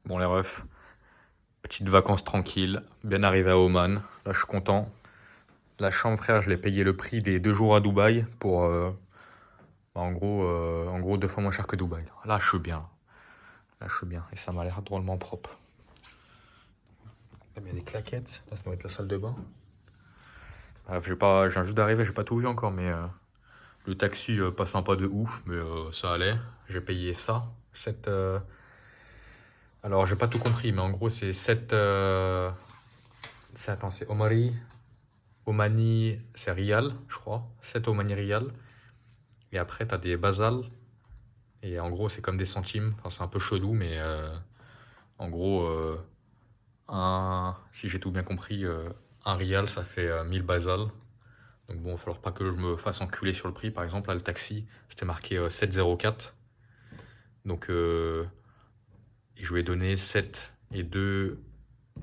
Bon les refs, petite vacances tranquille, bien arrivé à Oman. Là je suis content. La chambre frère, je l'ai payé le prix des 2 jours à Dubaï pour en gros 2 fois moins cher que Dubaï. Là je suis bien. Là je suis bien. Et ça m'a l'air drôlement propre. Il y a des claquettes. Là ça doit être la salle de bain. Bref, je viens juste d'arriver, j'ai pas tout vu encore, mais le taxi pas sympa de ouf, mais ça allait. J'ai payé ça. Alors j'ai pas tout compris, mais en gros c'est 7. Attends, c'est Omani, c'est Riyal, je crois. 7 Omani Riyal. Et après, t'as des basales. Et en gros, c'est comme des centimes. Enfin, c'est un peu chelou, mais en gros, si j'ai tout bien compris, un Riyal, ça fait 1000 basales. Donc bon, il va falloir pas que je me fasse enculer sur le prix. Par exemple, là, le taxi, c'était marqué 7,04. Donc, et je lui ai donné 7 et 2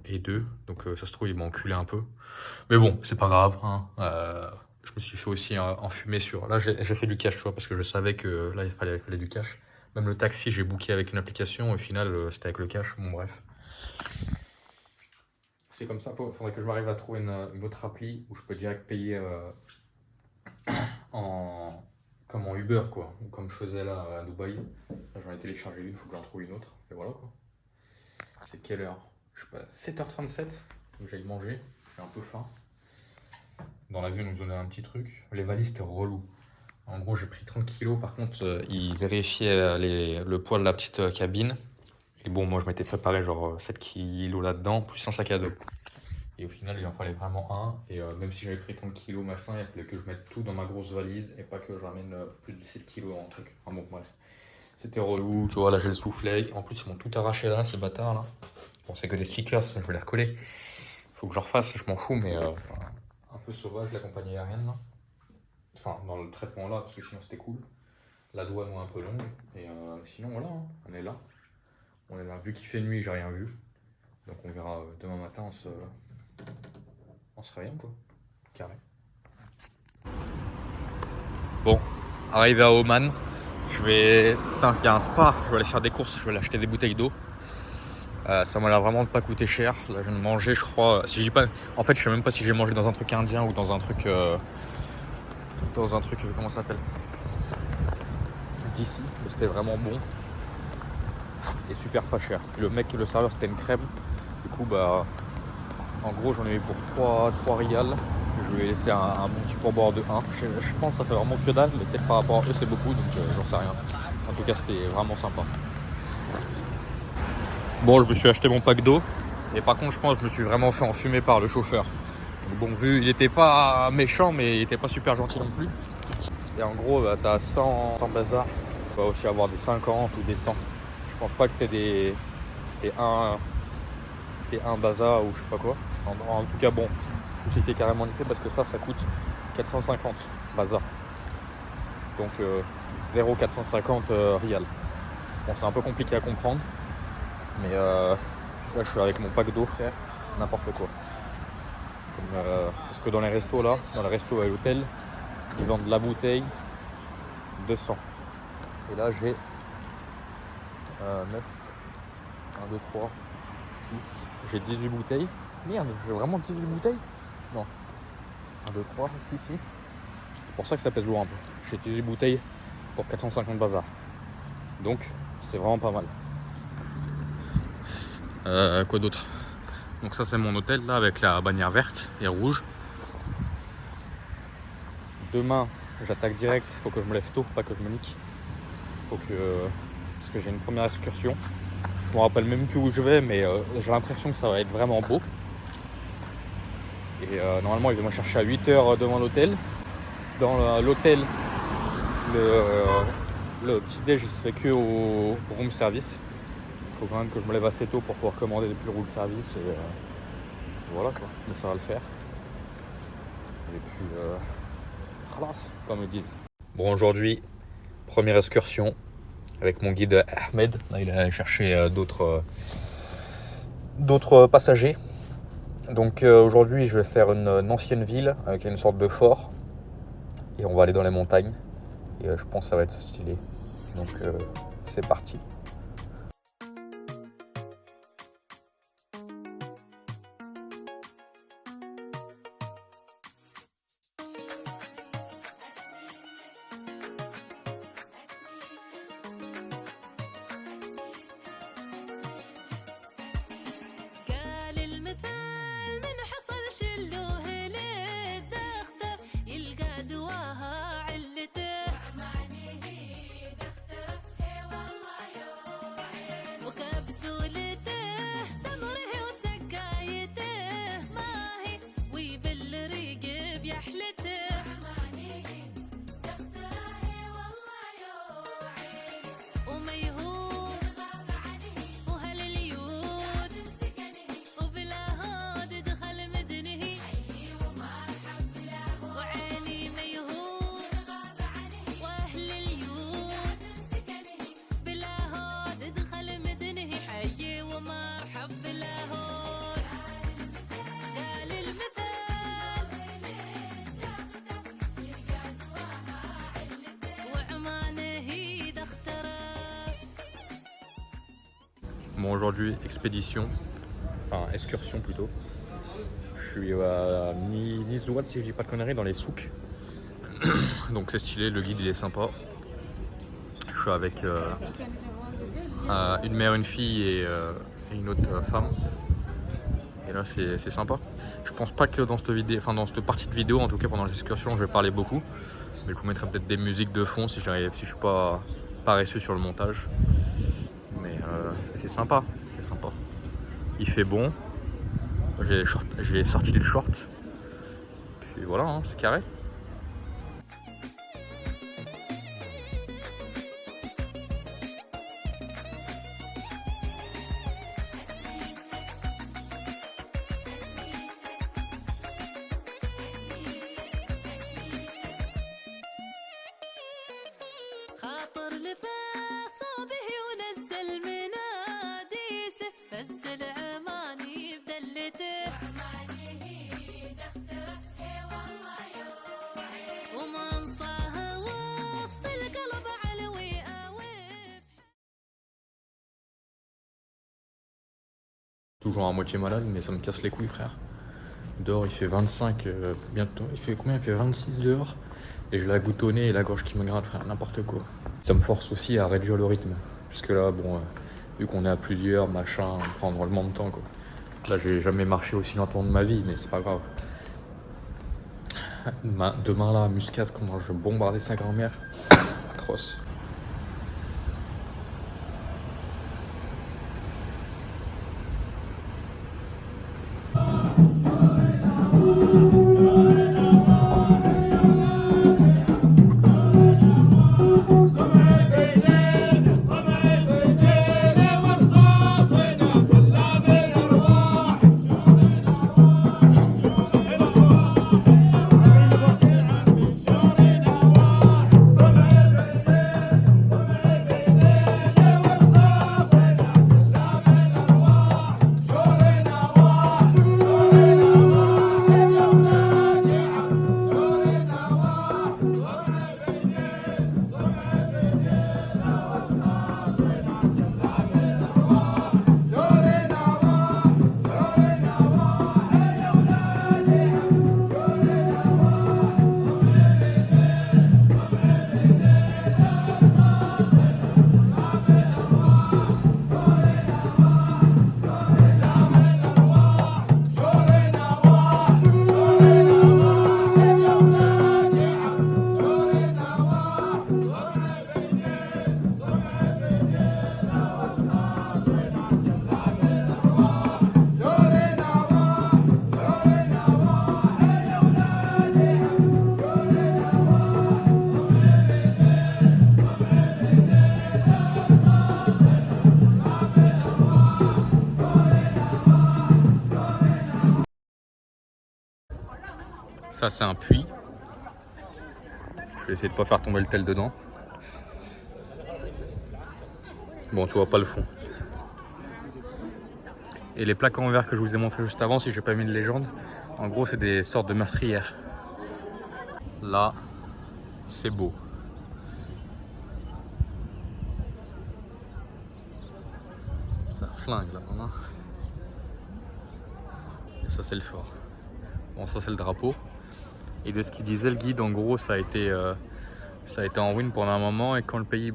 et 2. Donc, ça se trouve, il m'a enculé un peu. Mais bon, c'est pas grave, hein. Je me suis fait aussi enfumer sur. Là, j'ai fait du cash, tu vois, parce que je savais que là, il fallait du cash. Même le taxi, j'ai booké avec une application. Au final, c'était avec le cash. Bon, bref. C'est comme ça. Faudrait que je m'arrive à trouver une autre appli où je peux direct payer en. Comme en Uber, quoi. Ou comme je faisais là à Dubaï. Là, j'en ai téléchargé une, faut que j'en trouve une autre. Et voilà, quoi. C'est quelle heure? Je sais pas, 7h37. Faut que j'aille manger. J'ai un peu faim. Dans l'avion, ils nous donnaient un petit truc. Les valises, c'était relou. En gros, j'ai pris 30 kilos. Par contre, ils vérifiaient le poids de la petite cabine. Et bon, moi, je m'étais préparé genre 7 kilos là-dedans, plus un sac à dos. Et au final, il en fallait vraiment un. Et même si j'avais pris 30 kilos, machin, il fallait que je mette tout dans ma grosse valise et pas que je ramène plus de 7 kilos en truc. Enfin bon, bref. C'était relou. Tu vois, là, j'ai le soufflet. En plus, ils m'ont tout arraché là, ces bâtards là. Bon, c'est que des stickers, je vais les recoller. Faut que je refasse, je m'en fous, mais un peu sauvage la compagnie aérienne là. Enfin, dans le traitement là, parce que sinon c'était cool. La douane est un peu longue. Et sinon, voilà, hein, on est là. On est là. Vu qu'il fait nuit, j'ai rien vu. Donc on verra demain matin, on se réveille, quoi. Carré. Bon, arrivé à Oman. Je vais. Putain, il y a un Spar. Je vais aller faire des courses. Je vais aller acheter des bouteilles d'eau. Ça m'a l'air vraiment de pas coûter cher. Là, je viens de manger, je crois. Si j'ai pas. En fait, je sais même pas si j'ai mangé dans un truc indien ou dans un truc. Comment ça s'appelle? D'ici. Mais c'était vraiment bon. Et super pas cher. Le mec, le serveur, c'était une crème. Du coup, bah, en gros, j'en ai eu pour 3 rials. Je lui ai laissé un bon petit pourboire de 1. Je pense que ça fait vraiment que dalle, mais peut-être par rapport à eux, c'est beaucoup, donc j'en sais rien. En tout cas, c'était vraiment sympa. Bon, je me suis acheté mon pack d'eau. Et par contre, je pense que je me suis vraiment fait enfumer par le chauffeur. Donc, bon, vu, il était pas méchant, mais il était pas super gentil non plus. Et en gros, bah, t'as 100 bazar. Tu vas aussi avoir des 50 ou des 100. Je pense pas que t'aies des 1 bazar ou je sais pas quoi. En tout cas, bon, c'était carrément niqué parce que ça coûte 450 bazar. Donc 0,450 rial. Bon, c'est un peu compliqué à comprendre. Mais là, je suis avec mon pack d'eau, frère. N'importe quoi. Parce que dans les restos, là, dans les restos à l'hôtel, ils vendent la bouteille 200. Et là, j'ai 9, 1, 2, 3, 6. J'ai 18 bouteilles. Merde, j'ai vraiment 18 bouteilles? Non. 1, 2, 3, 6, si. C'est pour ça que ça pèse lourd un peu. J'ai 18 bouteilles pour 450 bazar. Donc, c'est vraiment pas mal. Quoi d'autre? Donc ça, c'est mon hôtel, là, avec la bannière verte et rouge. Demain, j'attaque direct. Faut que je me lève tôt, pas que je me nique. Parce que j'ai une première excursion. Je me rappelle même plus où je vais, mais j'ai l'impression que ça va être vraiment beau. Et normalement, il vient me chercher à 8h devant l'hôtel. Dans l'hôtel, le petit déj, il se fait que au room service. Il faut quand même que je me lève assez tôt pour pouvoir commander depuis le room service. Et voilà quoi, mais ça va le faire. Et puis, khalas, comme ils disent. Bon, aujourd'hui, première excursion avec mon guide Ahmed. Là, il est allé chercher d'autres passagers. Donc aujourd'hui, je vais faire une ancienne ville avec une sorte de fort. Et on va aller dans les montagnes. Et je pense que ça va être stylé. Donc c'est parti. Bon, aujourd'hui, expédition, enfin excursion plutôt. Je suis à Nizouad, si je dis pas de conneries, dans les souks. Donc c'est stylé, le guide il est sympa. Je suis avec une mère, une fille et une autre femme. Et là c'est sympa. Je pense pas que dans cette vidéo, enfin dans cette partie de vidéo, en tout cas pendant l'excursion, je vais parler beaucoup. Mais je vous mettrai peut-être des musiques de fond si je suis pas paresseux sur le montage. Mais c'est sympa, c'est sympa. Il fait bon. J'ai sorti les shorts. Puis voilà, hein, c'est carré. Toujours à moitié malade, mais ça me casse les couilles, frère. Dehors, il fait 25 bientôt. Il fait combien? Il fait 26 dehors. Et j'ai la goutte au nez et la gorge qui me gratte, frère. N'importe quoi. Ça me force aussi à réduire le rythme. Parce que là, bon, vu qu'on est à plusieurs, machin, prendre vraiment de temps, quoi. Là, j'ai jamais marché aussi longtemps de ma vie, mais c'est pas grave. Demain, là, à Muscat, comment je vais bombarder sa grand-mère. Atroce. Ça, c'est un puits. Je vais essayer de pas faire tomber le tel dedans. Bon, tu vois pas le fond. Et les plaques en verre que je vous ai montré juste avant, si j'ai pas mis de légende, en gros, c'est des sortes de meurtrières. Là, c'est beau. Ça flingue là, hein. Et ça, c'est le fort. Bon, ça, c'est le drapeau. Et de ce qu'il disait le guide, en gros, ça a été en ruine pendant un moment. Et quand le pays,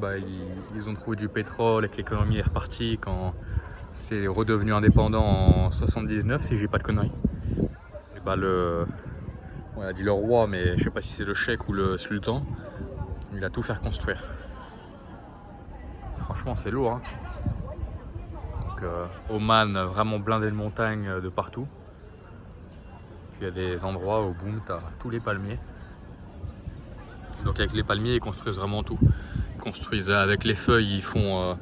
ils ont trouvé du pétrole et que l'économie est repartie, quand c'est redevenu indépendant en 79, si j'ai pas de conneries. Et bah, on a dit le roi, mais je sais pas si c'est le cheikh ou le sultan. Il a tout fait construire. Franchement, c'est lourd. Hein. Donc, Oman, vraiment blindé de montagnes de partout. Puis il y a des endroits où, boum, tu as tous les palmiers. Donc avec les palmiers, ils construisent vraiment tout. Ils construisent avec les feuilles, ils font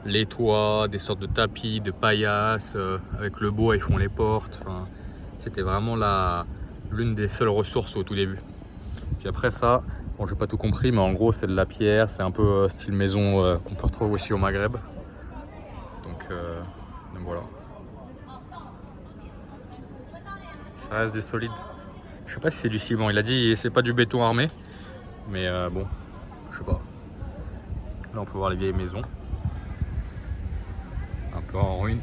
les toits, des sortes de tapis, de paillasses. Avec le bois, ils font les portes. Enfin, c'était vraiment l'une des seules ressources au tout début. Puis après ça, bon, j'ai pas tout compris, mais en gros, c'est de la pierre. C'est un peu style maison qu'on peut retrouver aussi au Maghreb. Donc voilà. Ça reste des solides. Je sais pas si c'est du ciment. Il a dit c'est pas du béton armé. Mais bon, je sais pas. Là, on peut voir les vieilles maisons. Un peu en ruine.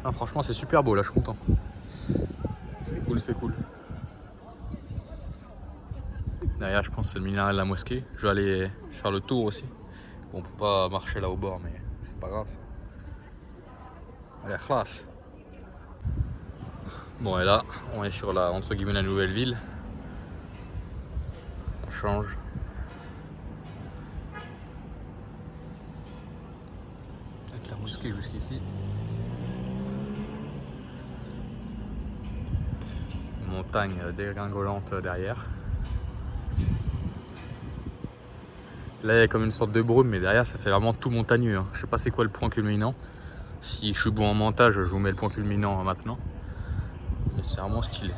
Ah, franchement, c'est super beau là, je suis content. C'est cool, c'est cool. Derrière, je pense que c'est le minaret de la mosquée. Je vais aller faire le tour aussi. Bon, on peut pas marcher là au bord, mais c'est pas grave ça. Allez, classe. Bon, et là, on est sur entre guillemets, la nouvelle ville. On change. Avec la mosquée jusqu'ici. Montagne dégringolante derrière. Là, il y a comme une sorte de brume, mais derrière, ça fait vraiment tout montagneux. Hein. Je sais pas c'est quoi le point culminant. Si je suis bon en montage, je vous mets le point culminant maintenant. Mais c'est vraiment stylé.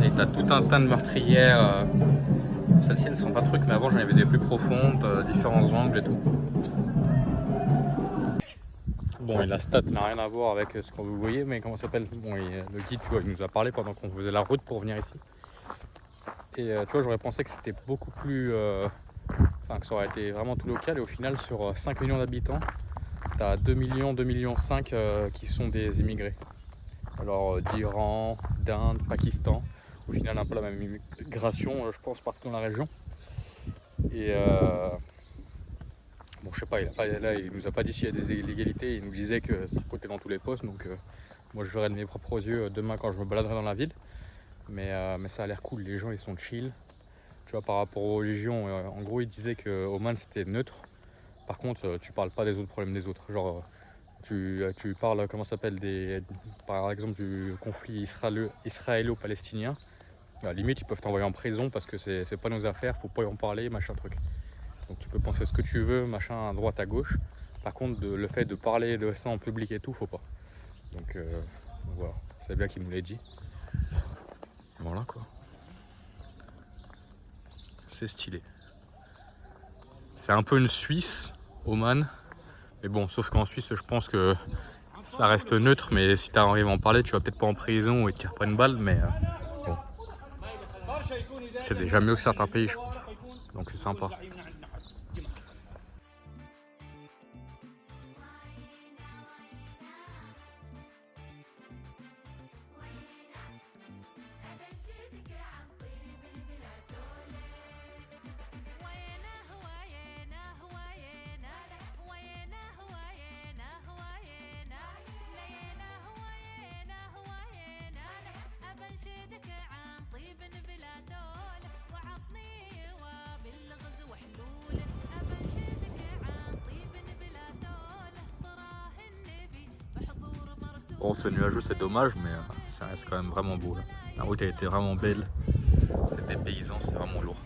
Et t'as tout un tas de meurtrières. Celles-ci, elles sont pas trucs, mais avant, j'en avais des plus profondes, différents angles et tout. Bon, et la stat n'a rien à voir avec ce que vous voyez, mais comment ça s'appelle? Bon, le guide, tu vois, il nous a parlé pendant qu'on faisait la route pour venir ici. Et tu vois, j'aurais pensé que c'était beaucoup plus... Enfin, que ça aurait été vraiment tout local. Et au final, sur 5 millions d'habitants, t'as 2 millions, 2 millions 5 qui sont des immigrés. Alors d'Iran, d'Inde, Pakistan. Au final, un peu la même immigration, je pense, partout dans la région. Et bon, je sais pas, il nous a pas dit s'il y a des illégalités. Il nous disait que ça coûtait dans tous les postes. Donc moi, je verrai de mes propres yeux demain quand je me baladerai dans la ville. Mais ça a l'air cool, les gens ils sont chill. Tu vois, par rapport aux religions, en gros, il disait que Oman c'était neutre. Par contre, tu parles pas des autres problèmes des autres. Genre, tu parles, comment ça s'appelle, par exemple, du conflit israélo-palestinien. À la limite, ils peuvent t'envoyer en prison parce que c'est pas nos affaires, faut pas y en parler, machin truc. Donc tu peux penser ce que tu veux, machin, à droite, à gauche. Par contre, le fait de parler de ça en public et tout, faut pas. Donc voilà, c'est bien qu'il nous l'ait dit. Voilà quoi. C'est stylé. C'est un peu une Suisse, Oman. Mais bon, sauf qu'en Suisse, je pense que ça reste neutre. Mais si tu arrives à en parler, tu vas peut-être pas en prison et tu reprends une balle. Mais bon, c'est déjà mieux que certains pays, je pense. Donc c'est sympa. Bon, c'est nuageux, c'est dommage, mais ça reste quand même vraiment beau. Là. La route a été vraiment belle. C'est des paysans, c'est vraiment lourd.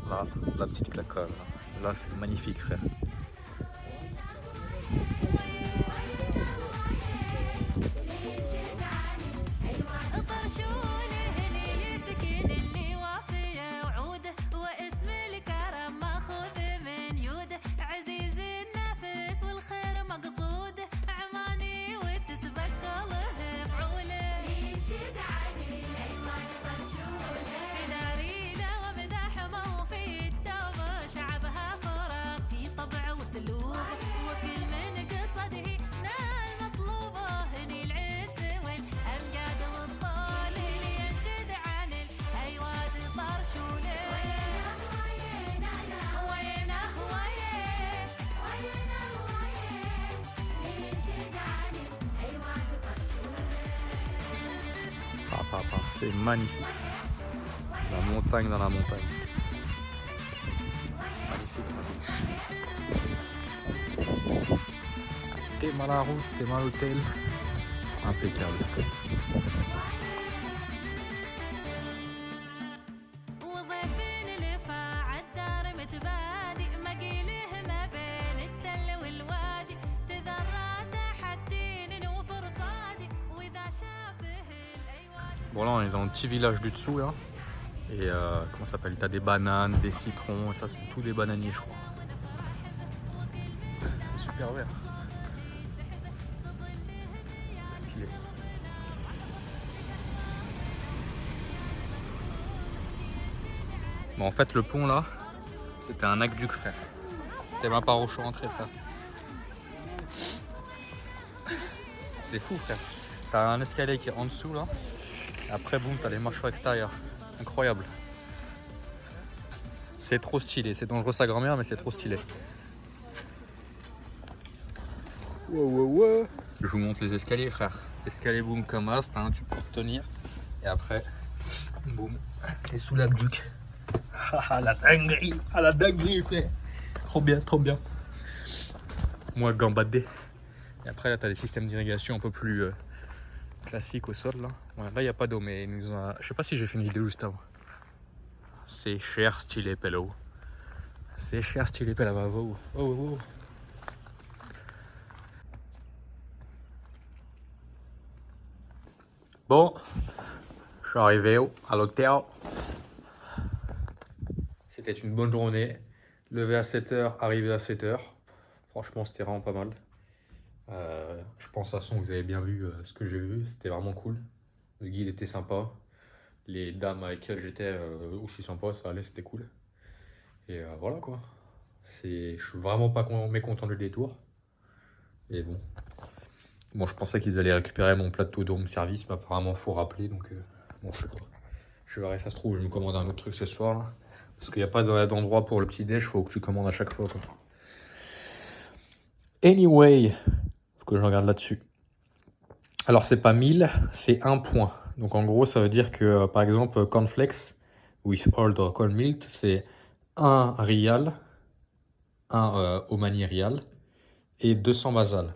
Là, la petite claque, là c'est magnifique, frère. C'est magnifique. La montagne dans la montagne. Magnifique. T'es mal à la route, t'es mal à l'hôtel. Impeccable. Bon là on est dans le petit village du dessous là. Et comment ça s'appelle? T'as des bananes, des citrons, et ça c'est tout des bananiers je crois. C'est super vert. Stylé. Bon en fait le pont là, c'était un aqueduc frère. T'es même pas au chaud rentré frère. C'est fou frère. T'as un escalier qui est en dessous là. Après, boum, t'as les marches extérieures. Incroyable. C'est trop stylé. C'est dangereux sa grand-mère, mais c'est trop stylé. Wow. Je vous montre les escaliers, frère. Escalier, boum, comme as, t'as un tube pour te tenir. Et après, boum, t'es sous l'aqueduc. Ah, la dinguerie. Ah, la dinguerie, frère. Trop bien. Moi, gambadé. Et après, là, t'as des systèmes d'irrigation un peu plus classiques au sol, là. Ouais, là, il n'y a pas d'eau, mais il nous a... Je sais pas si j'ai fait une vidéo juste avant. C'est cher, stylé, pello. C'est cher, stylé, pello. Oh. Bon, je suis arrivé à l'hôtel. C'était une bonne journée. Levé à 7h, arrivé à 7h. Franchement, c'était vraiment pas mal. Je pense de toute façon, vous avez bien vu ce que j'ai vu. C'était vraiment cool. Le guide était sympa. Les dames avec lesquelles j'étais aussi sympa, ça allait, c'était cool. Et voilà quoi. Je suis vraiment pas mécontent du détour. Et bon. Bon, je pensais qu'ils allaient récupérer mon plateau de room service, mais apparemment, faut rappeler. Donc, bon, je sais pas. Je verrai, ça se trouve, je me commande un autre truc ce soir. Là, parce qu'il n'y a pas d'endroit pour le petit-déj, faut que tu commandes à chaque fois. Quoi. Anyway, faut que je regarde là-dessus. Alors, c'est pas 1000, c'est 1 point. Donc, en gros, ça veut dire que, par exemple, cornflakes with old or corn milk, c'est 1 rial, 1 Omani rial et 200 basal.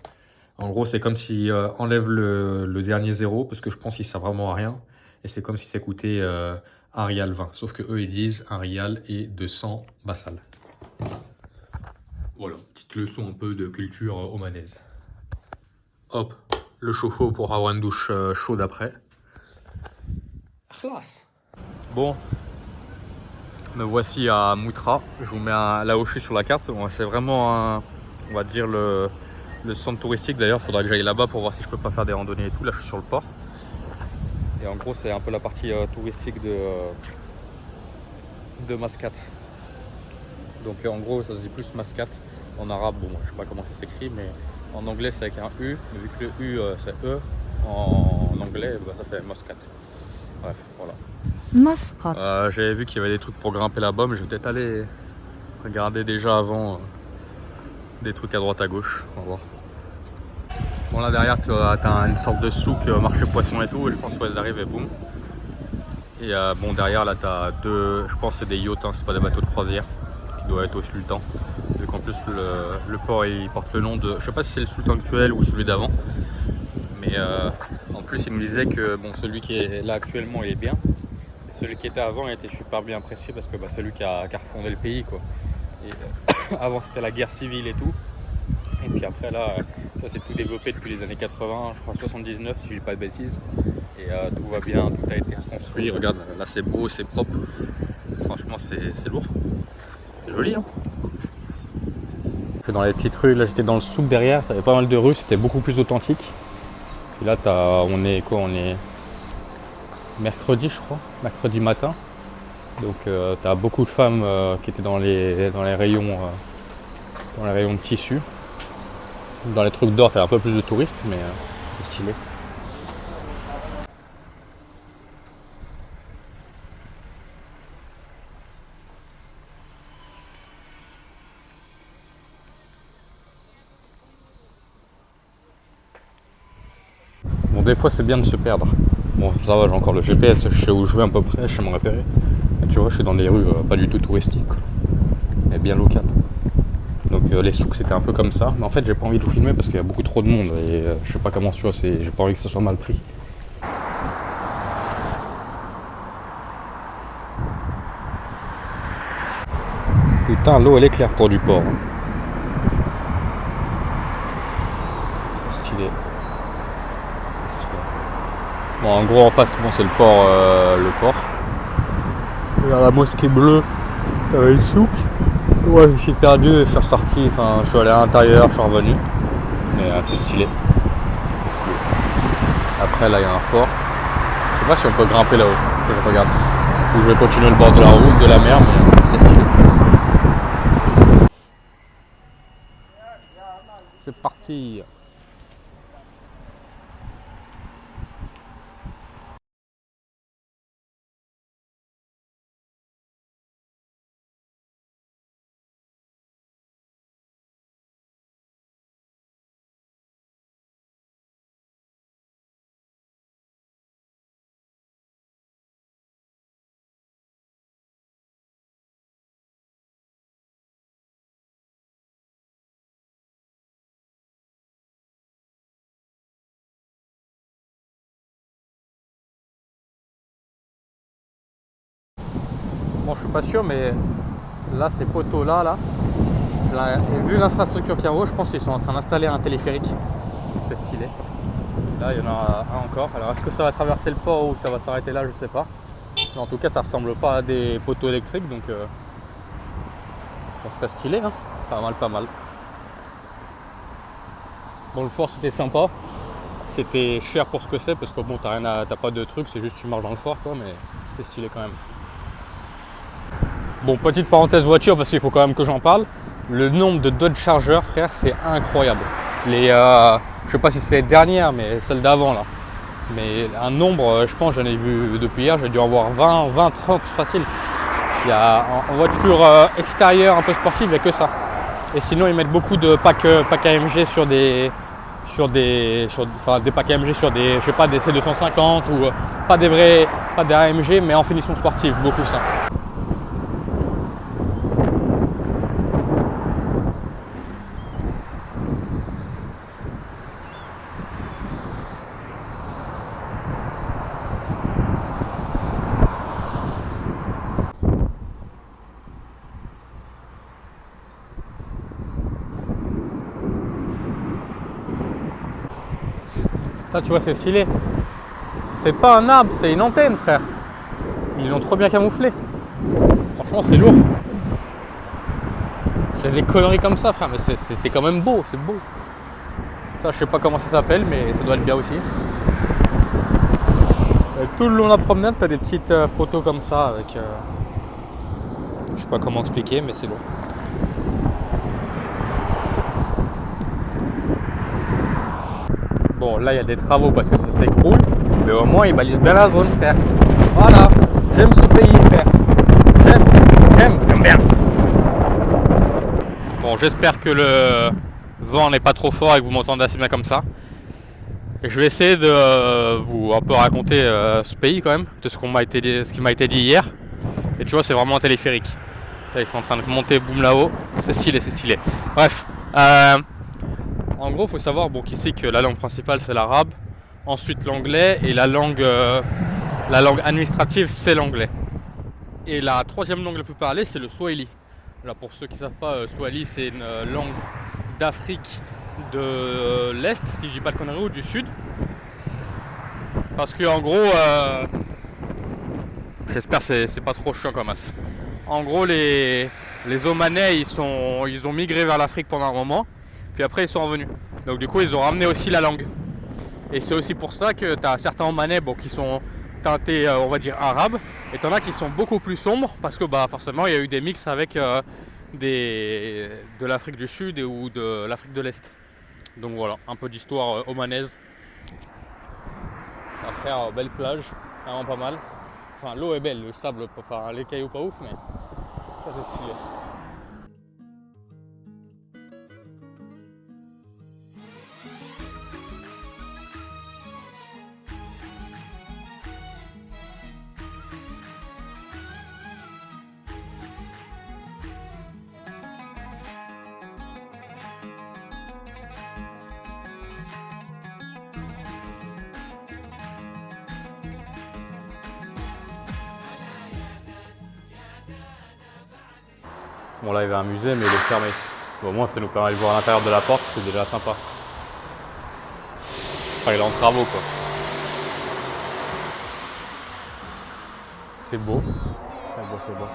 En gros, c'est comme si enlève le dernier zéro, parce que je pense qu'il ne sert vraiment à rien. Et c'est comme si ça coûtait 1 rial 20. Sauf que eux, ils disent 1 rial et 200 basal. Voilà, petite leçon un peu de culture omanaise. Hop, le chauffe-eau pour avoir une douche chaude après. Classe. Bon, me voici à Moutra. Je vous mets là où je suis sur la carte. Bon, c'est vraiment, on va dire, le centre touristique. D'ailleurs, il faudra que j'aille là-bas pour voir si je peux pas faire des randonnées et tout. Là, je suis sur le port. Et en gros, c'est un peu la partie touristique de Mascate. Donc, en gros, ça se dit plus Mascate. En arabe, bon, je sais pas comment ça s'écrit, mais en anglais, c'est avec un U. Mais vu que le U, c'est E, en anglais, bah, ça fait Mascate. Bref, voilà. Mascate. J'avais vu qu'il y avait des trucs pour grimper là-bas, mais je vais peut-être aller regarder déjà avant des trucs à droite à gauche. On va voir. Bon, là derrière, tu as une sorte de souk, marché poisson et tout. Et je pense qu'ils arrivent et boum. Et bon, derrière, là, tu as deux. Je pense que c'est des yachts, hein, c'est pas des bateaux de croisière qui doivent être au Sultan. Vu qu'en plus, le port il porte le nom de. Je sais pas si c'est le Sultan actuel ou celui d'avant. Mais en plus, il me disait que bon, celui qui est là actuellement, il est bien. Et celui qui était avant, il était super bien apprécié parce que bah, celui qui a refondé le pays, quoi. Et, avant, c'était la guerre civile et tout. Et puis après, là, ça s'est tout développé depuis les années 80, je crois 79, si je dis pas de bêtises. Et tout va bien, tout a été reconstruit. Regarde, là, c'est beau, c'est propre. Franchement, c'est lourd. C'est joli, hein. Dans les petites rues, là, j'étais dans le souk derrière. T'avais pas mal de rues, c'était beaucoup plus authentique. Et là, on est quoi? On est mercredi, je crois, mercredi matin. Donc, t'as beaucoup de femmes qui étaient dans les rayons de tissu. Dans les trucs d'or, t'as un peu plus de touristes, mais c'est stylé. Bon, des fois, c'est bien de se perdre. Bon, ça va, j'ai encore le GPS, je sais où je vais à peu près, je sais me repérer. Et tu vois, je suis dans des rues pas du tout touristiques, mais bien locales. Donc les souks c'était un peu comme ça, mais en fait j'ai pas envie de vous filmer parce qu'il y a beaucoup trop de monde et je sais pas comment, tu vois, j'ai pas envie que ça soit mal pris. Putain, l'eau elle est claire pour du port. Stylé. Bon, en gros en face, bon, c'est le port. Il y a la mosquée bleue, t'avais le souk. Ouais, je me suis perdu, je suis ressorti, enfin je suis allé à l'intérieur, je suis revenu. Mais c'est stylé. Après là il y a un fort. Je sais pas si on peut grimper là-haut, que je regarde. Ou je vais continuer le bord de la route, de la mer, mais c'est stylé. C'est parti. Bon, je suis pas sûr, mais là, ces poteaux-là, vu l'infrastructure qu'il y a en haut, je pense qu'ils sont en train d'installer un téléphérique. C'est stylé. Là, il y en a un encore. Alors, est-ce que ça va traverser le port ou ça va s'arrêter là, je sais pas. Mais en tout cas, ça ressemble pas à des poteaux électriques, donc ça serait stylé, hein. Pas mal, pas mal. Bon, le fort, c'était sympa. C'était cher pour ce que c'est, parce que bon, t'as pas de trucs, c'est juste tu marches dans le fort, quoi, mais c'est stylé quand même. Bon, petite parenthèse voiture, parce qu'il faut quand même que j'en parle. Le nombre de Dodge Charger, frère, c'est incroyable. Je sais pas si c'est les dernières, mais celles d'avant là. Mais un nombre, je pense, j'en ai vu depuis hier, j'ai dû en voir 20, 30 facile. Il y a en voiture extérieure un peu sportive, il n'y a que ça. Et sinon, ils mettent beaucoup de packs AMG des packs AMG sur des, je sais pas, des C250 ou pas des AMG, mais en finition sportive, beaucoup ça. Ça, tu vois, c'est stylé. C'est pas un arbre, c'est une antenne, frère. Ils l'ont trop bien camouflé. Franchement, c'est lourd. C'est des conneries comme ça, frère, mais c'est quand même beau, c'est beau. Ça, je sais pas comment ça s'appelle, mais ça doit être bien aussi. Et tout le long de la promenade, t'as des petites photos comme ça avec. Je sais pas comment expliquer, mais c'est beau. Bon, là, il y a des travaux parce que ça s'écroule, mais au moins, ils balisent bien la zone, frère. Voilà, j'aime ce pays, frère. J'aime bien. Bon, j'espère que le vent n'est pas trop fort et que vous m'entendez assez bien comme ça. Et je vais essayer de vous un peu raconter ce pays quand même, de ce qui m'a été dit hier. Et tu vois, c'est vraiment un téléphérique. Là, ils sont en train de monter, boum là-haut. C'est stylé, c'est stylé. Bref, en gros, il faut savoir qu'ici que la langue principale c'est l'arabe, ensuite l'anglais et la langue administrative c'est l'anglais. Et la troisième langue la plus parlée c'est le swahili. Là, pour ceux qui ne savent pas, swahili c'est une langue d'Afrique de l'Est, si je dis pas de conneries, ou du Sud. Parce que en gros, j'espère que c'est pas trop chiant comme as. En gros, les Omanais ils ont migré vers l'Afrique pendant un moment, puis après ils sont revenus. Donc du coup ils ont ramené aussi la langue. Et c'est aussi pour ça que tu as certains Omanais qui sont teintés, on va dire, arabes, et t'en as qui sont beaucoup plus sombres, parce que forcément il y a eu des mix avec de l'Afrique du Sud ou de l'Afrique de l'Est. Donc voilà, un peu d'histoire omanaise. À faire belle plage, vraiment pas mal. Enfin l'eau est belle, le sable, enfin les cailloux pas ouf, mais ça c'est stylé. Bon là il y avait un musée mais il est fermé. Bon, au moins ça nous permet de voir à l'intérieur de la porte, c'est déjà sympa. Enfin il est en travaux quoi. C'est beau. C'est beau, c'est beau.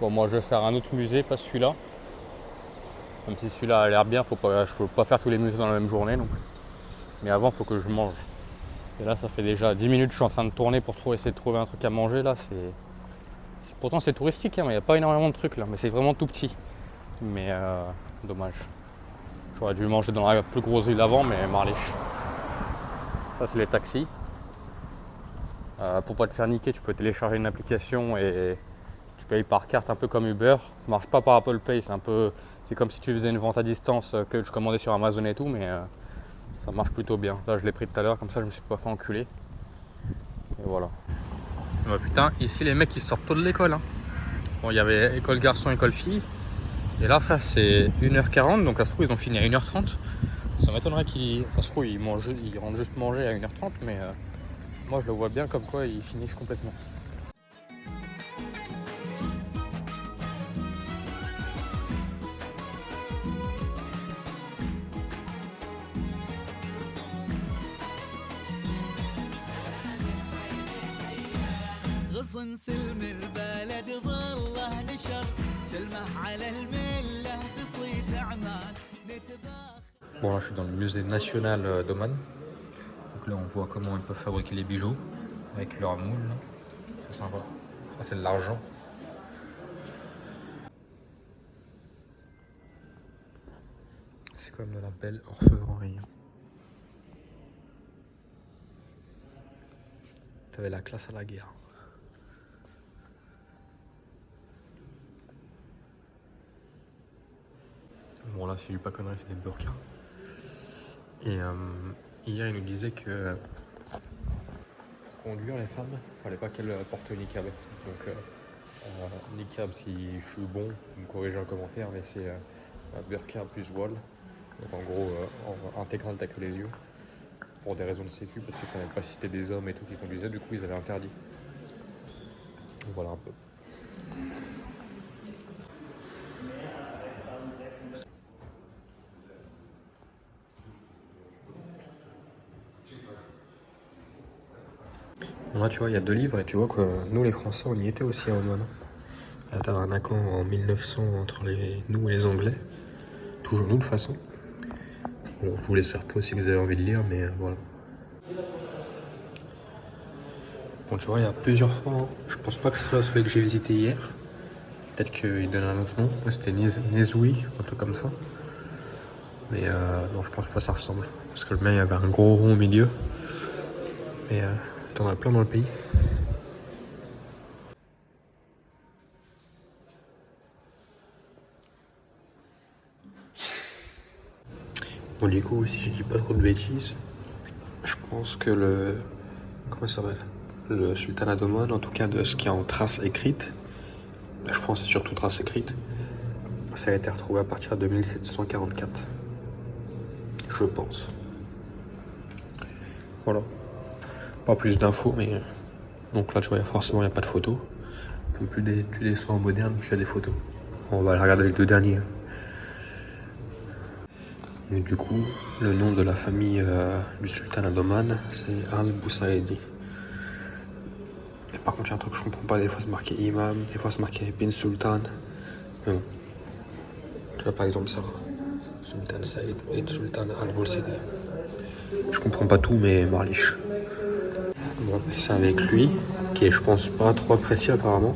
Bon, moi je vais faire un autre musée, pas celui-là. Même si celui-là a l'air bien, je peux pas faire tous les musées dans la même journée non plus. Mais avant, il faut que je mange. Et là, ça fait déjà 10 minutes que je suis en train de tourner pour essayer de trouver un truc à manger. Là, pourtant, c'est touristique, hein, mais il n'y a pas énormément de trucs là. Mais c'est vraiment tout petit. Mais dommage. J'aurais dû manger dans la plus grosse ville avant, mais marliche. Ça, c'est les taxis. Pour pas te faire niquer, tu peux télécharger une application et tu payes par carte, un peu comme Uber. Ça marche pas par Apple Pay, c'est comme si tu faisais une vente à distance que je commandais sur Amazon et tout, mais ça marche plutôt bien. Là, je l'ai pris tout à l'heure, comme ça, je me suis pas fait enculer. Et voilà. Bah, putain, ici, les mecs, ils sortent tôt de l'école. Hein. Bon, il y avait école garçon, école fille. Et là, frère, c'est 1h40, donc ça se trouve, ils ont fini à 1h30. Ça m'étonnerait ça se trouve, ils rentrent juste manger à 1h30, mais moi, je le vois bien comme quoi ils finissent complètement. سلم البلد ظله نشر سلمه على المله بصيت اعمال Bon là je suis dans le musée national d'Oman. Donc là on voit comment ils peuvent fabriquer les bijoux avec leur moule. C'est sympa. Ça c'est de l'argent. C'est quand même de la belle orfèvrerie. T'avais la classe à la guerre. Bon là, si je dis pas conneries, c'est des burkas. Et hier, il nous disait que pour conduire les femmes, il fallait pas qu'elles portent le niqab. Donc niqab, si je suis bon, vous me corrigez en commentaire, mais c'est burqa plus voile. Donc en gros, intégral, t'as que les yeux. Pour des raisons de sécu, parce que ça n'avait pas si c'était des hommes et tout qui conduisaient, du coup ils avaient interdit. Donc, voilà un peu. Là tu vois, il y a 2 livres et tu vois que nous les Français on y était aussi à Oman. Là t'avais un accord en 1900 entre nous et les Anglais. Toujours nous de toute façon. Bon, je vous laisse faire pause si vous avez envie de lire, mais voilà. Bon tu vois, il y a plusieurs fois, hein. Je pense pas que ce soit celui que j'ai visité hier. Peut-être qu'il donne un autre nom. Moi c'était Nezui, un truc comme ça. Mais non, je pense pas que ça ressemble. Parce que le mien il y avait un gros rond au milieu. Mais t'en as plein dans le pays. Bon, du coup, si je dis pas trop de bêtises, je pense que comment ça s'appelle, le sultanat d'Oman, en tout cas de ce qui est en trace écrite, je pense que c'est surtout trace écrite, ça a été retrouvé à partir de 1744. Je pense. Voilà. Pas plus d'infos, mais donc là, tu vois, forcément, il n'y a pas de photos. Plus tu descends en moderne, plus il y a des photos. On va regarder les 2 derniers. Et du coup, le nom de la famille du sultanat d'Oman, c'est Al-Boussaïdi. Et par contre, il y a un truc que je comprends pas, des fois c'est marqué Imam, des fois c'est marqué Bin Sultan. Mais bon. Tu vois par exemple ça, Sultan Saïd Bin Sultan Al-Boussaïdi. Je comprends pas tout, mais marliche. Bon, et c'est avec lui qui est, je pense, pas trop apprécié apparemment.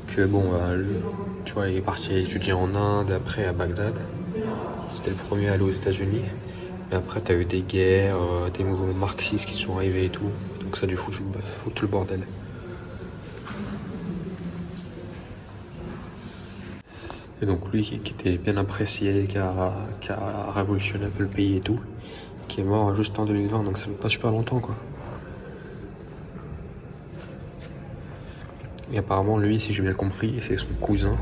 Que bon, tu vois, il est parti étudier en Inde, après à Bagdad. C'était le premier à aller aux États-Unis. Et après, t'as eu des guerres, des mouvements marxistes qui sont arrivés et tout. Donc ça a dû foutre le bordel. Et donc lui, qui était bien apprécié, qui a révolutionné un peu le pays et tout, qui est mort juste en 2020, donc ça fait pas super longtemps, quoi. Et apparemment, lui, si j'ai bien compris, c'est son cousin,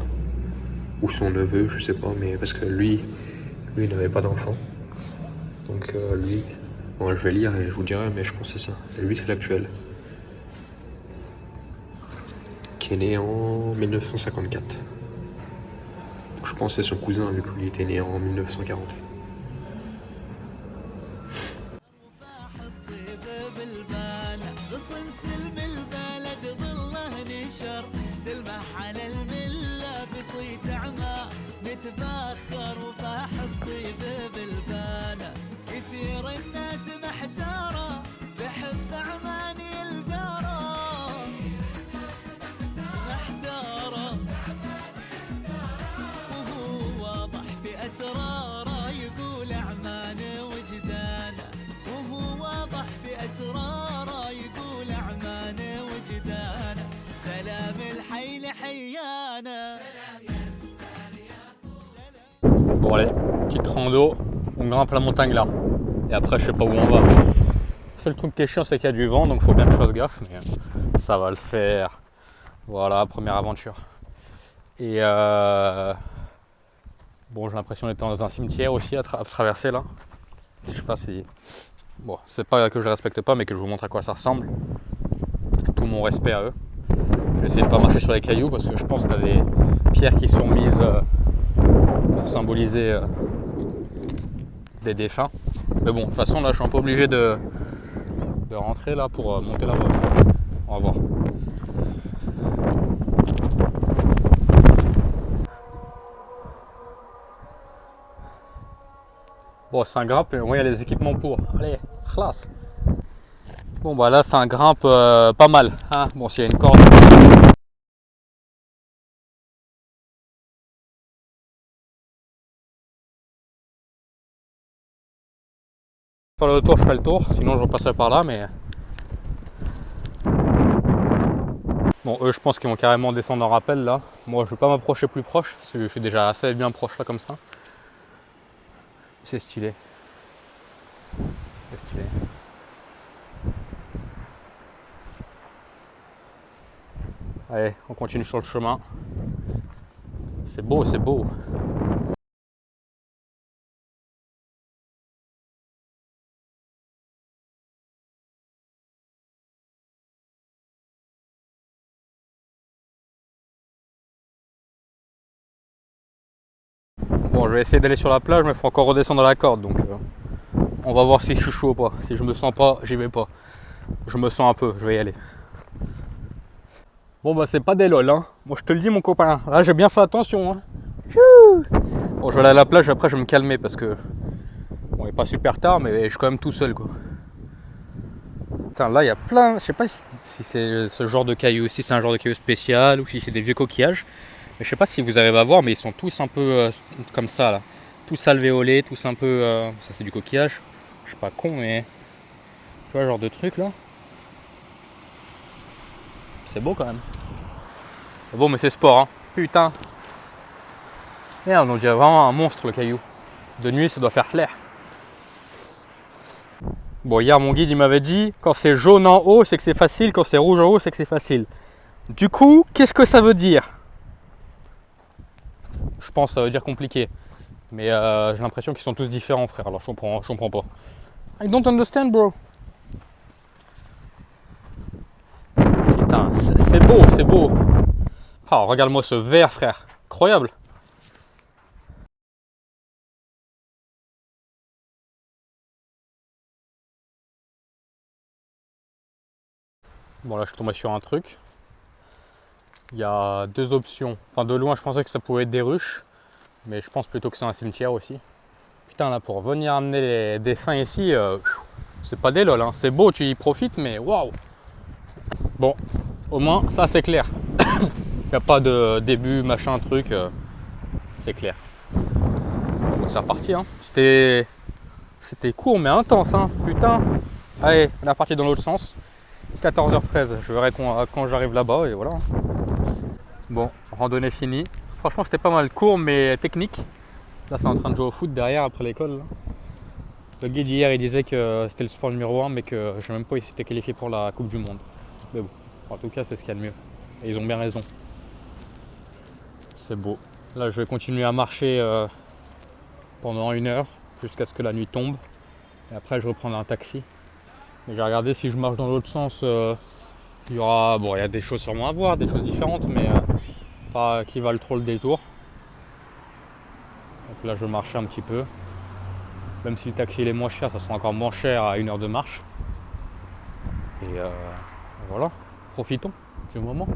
ou son neveu, je sais pas, mais parce que lui il n'avait pas d'enfant. Donc lui, bon, je vais lire et je vous dirai, mais je pense que c'est ça. Et lui, c'est l'actuel. Qui est né en 1954. Donc, je pense que c'est son cousin, vu qu'il était né en 1940. نتباخر وفاح الطيب بالبانة كثير الناس محتارة في حب عمان يلدارة محتارة وهو واضح في أسراره يقول عمان وجدانه وهو واضح في أسراره يقول عمان وجدانه سلام الحي لحيانه. Bon allez, petite rando, on grimpe la montagne là. Et après je sais pas où on va. Le seul truc qui est chiant c'est qu'il y a du vent, donc faut bien que je fasse gaffe, mais ça va le faire. Voilà, première aventure. Et bon, j'ai l'impression d'être dans un cimetière aussi à traverser là. Je sais pas si... Bon, c'est pas que je respecte pas, mais que je vous montre à quoi ça ressemble. Tout mon respect à eux. Je vais essayer de pas marcher sur les cailloux parce que je pense que t'as des pierres qui sont mises... pour symboliser des défunts. Mais bon, de toute façon là je suis un peu obligé de rentrer là pour monter là-bas. On va voir. Bon, c'est un grimpe, et ouais, il y a les équipements pour. Allez, classe. Bon bah là c'est un grimpe pas mal. Hein, bon, s'il y a une corde. Faire le tour, je ferai le tour, sinon je repasserai par là, mais... Bon, eux, je pense qu'ils vont carrément descendre en rappel, là. Moi, je ne vais pas m'approcher plus proche, parce que je suis déjà assez bien proche, là, comme ça. C'est stylé. C'est stylé. Allez, on continue sur le chemin. C'est beau, c'est beau. Bon, je vais essayer d'aller sur la plage, mais il faut encore redescendre la corde, donc on va voir si je suis chaud ou pas. Si je me sens pas, j'y vais pas. Je me sens un peu, je vais y aller. Bon bah c'est pas des lol, hein. Moi je te le dis mon copain, là j'ai bien fait attention, hein. Bon, je vais aller à la plage, après je vais me calmer parce que... Bon, il est pas super tard, mais je suis quand même tout seul, quoi. Putain, là il y a plein, je sais pas si c'est ce genre de cailloux, si c'est un genre de cailloux spécial ou si c'est des vieux coquillages. Mais je sais pas si vous arrivez à voir, mais ils sont tous un peu comme ça là. Tous alvéolés, tous un peu... ça c'est du coquillage. Je suis pas con, mais... Tu vois, genre de truc là. C'est beau quand même. C'est beau, mais c'est sport, hein. Putain. Merde, on dirait vraiment un monstre le caillou. De nuit, ça doit faire clair. Bon, hier mon guide il m'avait dit quand c'est jaune en haut, c'est que c'est facile. Quand c'est rouge en haut, c'est que c'est facile. Du coup, qu'est-ce que ça veut dire? Je pense que ça veut dire compliqué. Mais j'ai l'impression qu'ils sont tous différents, frère. Alors je comprends pas. I don't understand, bro. Putain, c'est beau, c'est beau. Oh, regarde-moi ce vert, frère. Incroyable. Bon, là, je suis tombé sur un truc. Il y a deux options. Enfin, de loin, je pensais que ça pouvait être des ruches. Mais je pense plutôt que c'est un cimetière aussi. Putain, là, pour venir amener les défunts ici, c'est pas des lol, hein. C'est beau, tu y profites, mais waouh. Bon, Au moins, ça c'est clair. Il n'y a pas de début, machin, truc. C'est clair. Bon, c'est reparti. Hein. C'était court mais intense. Hein. Putain. Allez, on est reparti dans l'autre sens. 14h13. Je verrai quand j'arrive là-bas et voilà. Bon, randonnée finie. Franchement, c'était pas mal court mais technique. Là, c'est en train de jouer au foot derrière après l'école. Là. Le guide hier, il disait que c'était le sport numéro 1, mais que je ne sais même pas s'il s'était qualifié pour la Coupe du Monde. Mais bon, en tout cas, c'est ce qu'il y a de mieux. Et ils ont bien raison. C'est beau. Là, je vais continuer à marcher pendant 1 heure, jusqu'à ce que la nuit tombe. Et après, je reprendrai un taxi. Mais j'ai regardé si je marche dans l'autre sens, il y aura, bon, il y a des choses sûrement à voir, des choses différentes, mais pas qui valent trop le détour. Donc là, je vais marcher un petit peu. Même si le taxi il est moins cher, ça sera encore moins cher à 1 heure de marche. Et voilà, profitons du moment.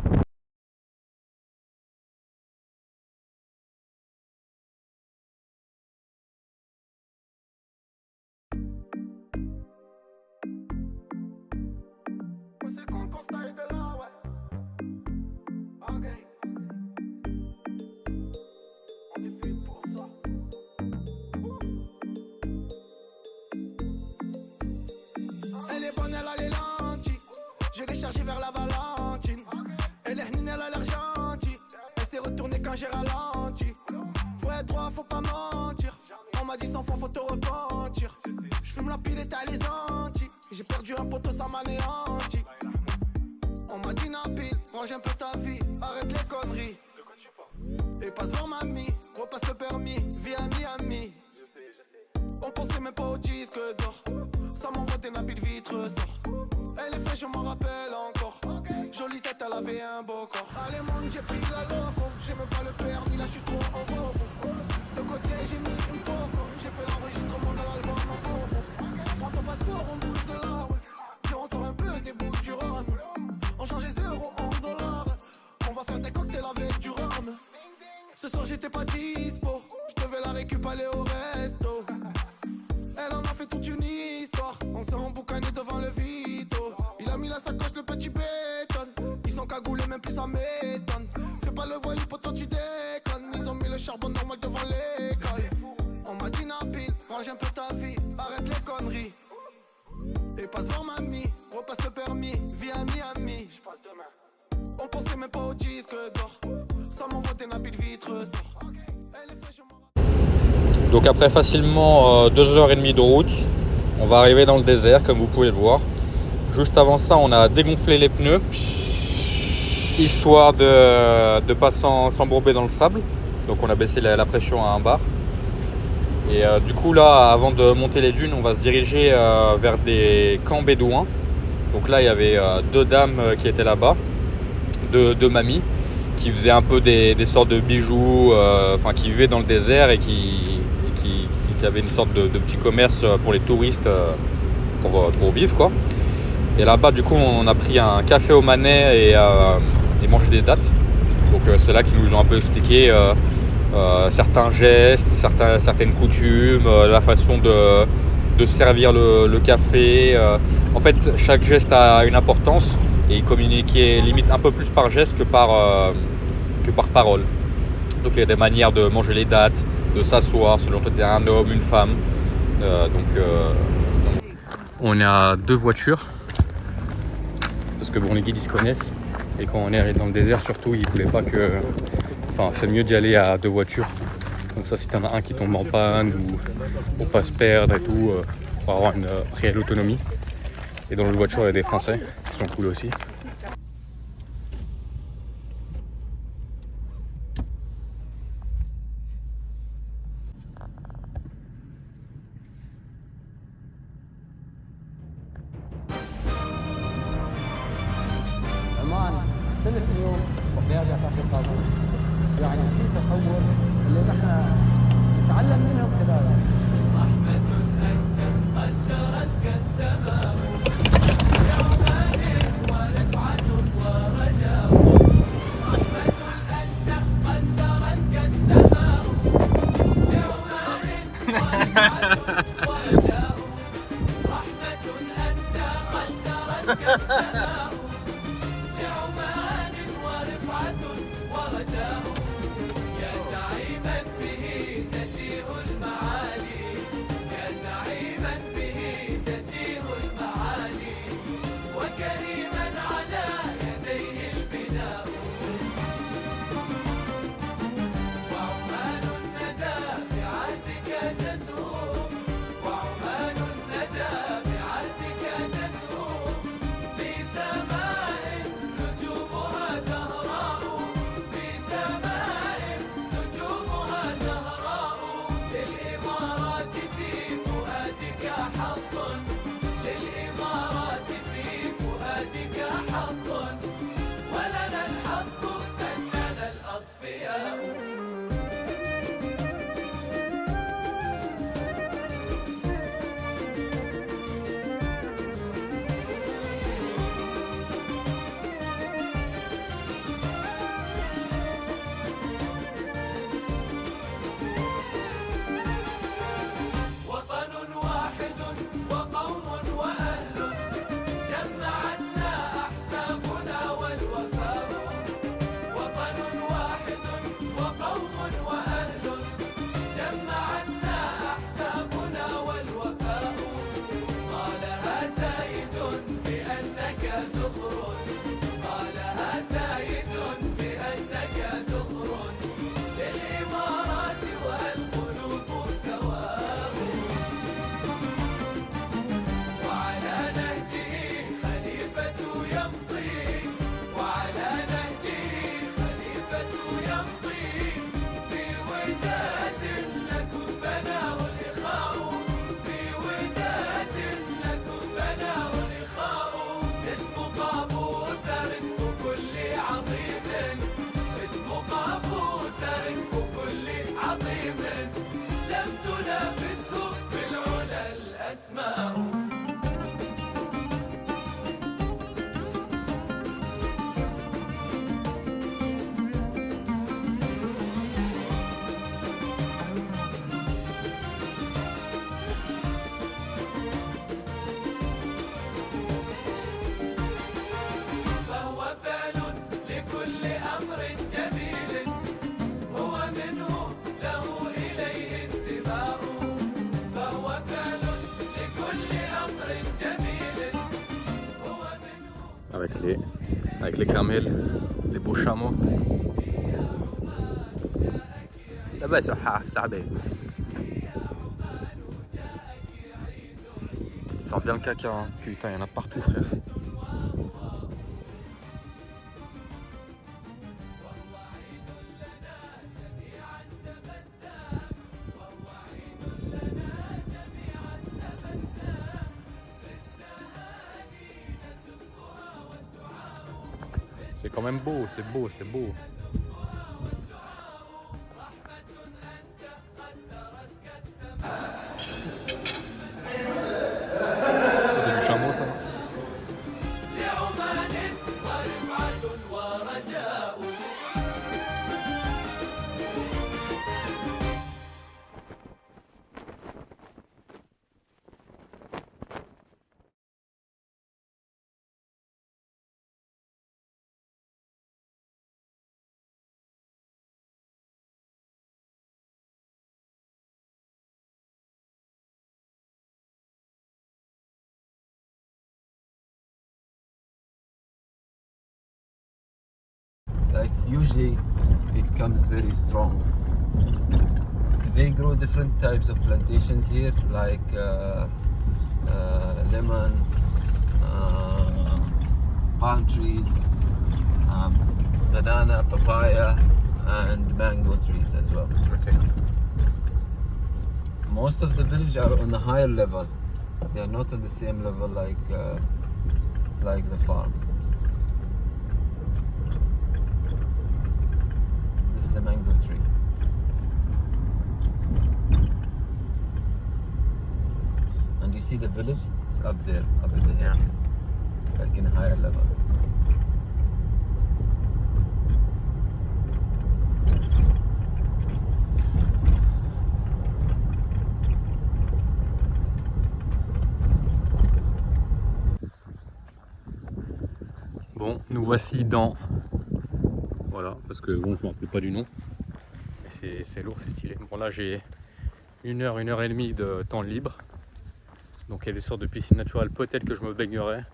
Elle est bonne, elle a les lentilles. Je l'ai chargée vers la Valentine. Elle est hnine, elle a l'air gentille. Elle s'est retournée quand j'ai ralenti. Faut être droit, faut pas mentir. On m'a dit 100 fois, faut te repentir. J'fume la pile et t'as les Antilles. J'ai perdu un poteau, ça m'anéantit. On m'a dit Nabil, range un peu ta vie, arrête les conneries. Et passe voir mamie, repasse le permis, vie à Miami. On pensait même pas au disque d'or. Ça m'envoie des Nabil vitre sort. Elle est fraîche, je m'en rappelle encore. Jolie tête, elle avait un beau corps. Allez mon, j'ai pris la loco. J'ai même pas le permis, là je suis trop en Volvo. De côté j'ai mis une coco. J'ai fait l'enregistrement de l'album en Volvo. Prends ton passeport, on bouge de là, ouais. Puis on sort un peu des bouches du rhum. On change les euros en dollars. On va faire des cocktails avec du rhum. Ce soir j'étais pas dispo. Je devais la récup aller au resto. Elle en a fait toute une histoire. On s'est emboucané devant le Vito. Il a mis la sacoche, le petit béton. Ils sont cagoulés, même plus ça m'étonne. Fais pas le voyou, poteau, tu déconnes. Ils ont mis le charbon normal devant l'école. On m'a dit Nabil, range un peu ta vie, arrête les conneries. Et passe voir mamie, repasse le permis, vie à Miami. On pensait même pas au disque d'or. Ça m'envoie des Nabil vitre sort. Elle est fraîche, Donc après facilement 2h30 de route, on va arriver dans le désert comme vous pouvez le voir. Juste avant ça, on a dégonflé les pneus, histoire de ne pas s'embourber dans le sable. Donc on a baissé la pression à 1 bar. Et du coup là, avant de monter les dunes, on va se diriger vers des camps bédouins. Donc là, il y avait 2 dames qui étaient là-bas, 2 mamies, qui faisaient un peu des sortes de bijoux, qui vivaient dans le désert et qui avait une sorte de petit commerce pour les touristes pour vivre quoi. Et là-bas du coup on a pris un café au Manet et mangé des dattes. Donc c'est là qu'ils nous ont un peu expliqué certains gestes, certaines coutumes, la façon de servir le café. En fait chaque geste a une importance et ils communiquaient limite un peu plus par geste que par parole. Donc il y a des manières de manger les dattes, de s'asseoir selon toi t'es un homme, une femme. On est à 2 voitures parce que bon les guides ils se connaissent et quand on est allé dans le désert surtout ils voulaient pas que. Enfin c'est mieux d'y aller à 2 voitures. Comme ça si t'en as un qui tombe en panne ou pour pas se perdre et tout, pour avoir une réelle autonomie. Et dans l'autre voiture il y a des Français qui sont cool aussi. تختلف اليوم وقيادة تحت القابوس يعني في تطور اللي نحن نتعلم منهم خلاله. رحمة أنت قدرتك السماء يومان ورفعة ورجاء. رحمة أنت قدرتك السماء يومان ورفعة ورجاء. رحمة أنت قدرتك السماء يومان stylé. Avec les camels, les beaux chameaux. Là-bas, ça sent bien le caca, hein. Putain, il y en a partout, frère. C'est quand même beau, c'est beau, c'est beau. C'est du chameau, ça. Like usually it comes very strong. They grow different types of plantations here, like lemon, palm trees, banana, papaya, and mango trees as well. Okay. Most of the village are on a higher level. They are not on the same level like the farm. This is a mango tree. And you see the village? It's up there, up in the hill, like in a higher level. Bon, nous voici dans... Voilà, parce que bon, je ne me rappelle pas du nom. Mais c'est lourd, c'est stylé. Bon, là, j'ai 1 heure et demie de temps libre. Donc, il y a des sortes de piscines naturelles. Peut-être que je me baignerai.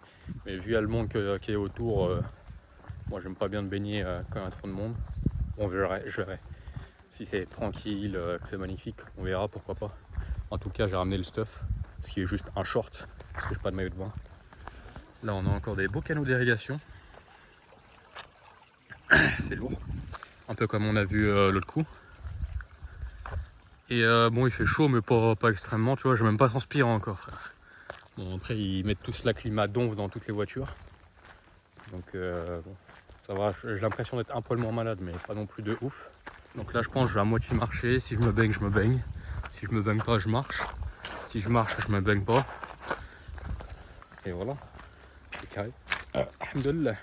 Mais vu le monde qui est autour, moi, j'aime pas bien de baigner quand il y a trop de monde. On verra, je verrai. Si c'est tranquille, que c'est magnifique, on verra, pourquoi pas. En tout cas, j'ai ramené le stuff. Ce qui est juste un short, parce que j'ai pas de maillot de bain. Là, on a encore des beaux canaux d'irrigation. C'est lourd, un peu comme on a vu l'autre coup. Et bon, il fait chaud, mais pas extrêmement, tu vois, je vais même pas transpirer encore, frère. Bon, après, ils mettent tous la climat-donf dans toutes les voitures. Donc, bon, ça va, j'ai l'impression d'être un poil moins malade, mais pas non plus de ouf. Donc là, je pense que je vais à moitié marcher. Si je me baigne, je me baigne. Si je me baigne pas, je marche. Si je marche, je me baigne pas. Et voilà, c'est carré. Alhamdoulilah.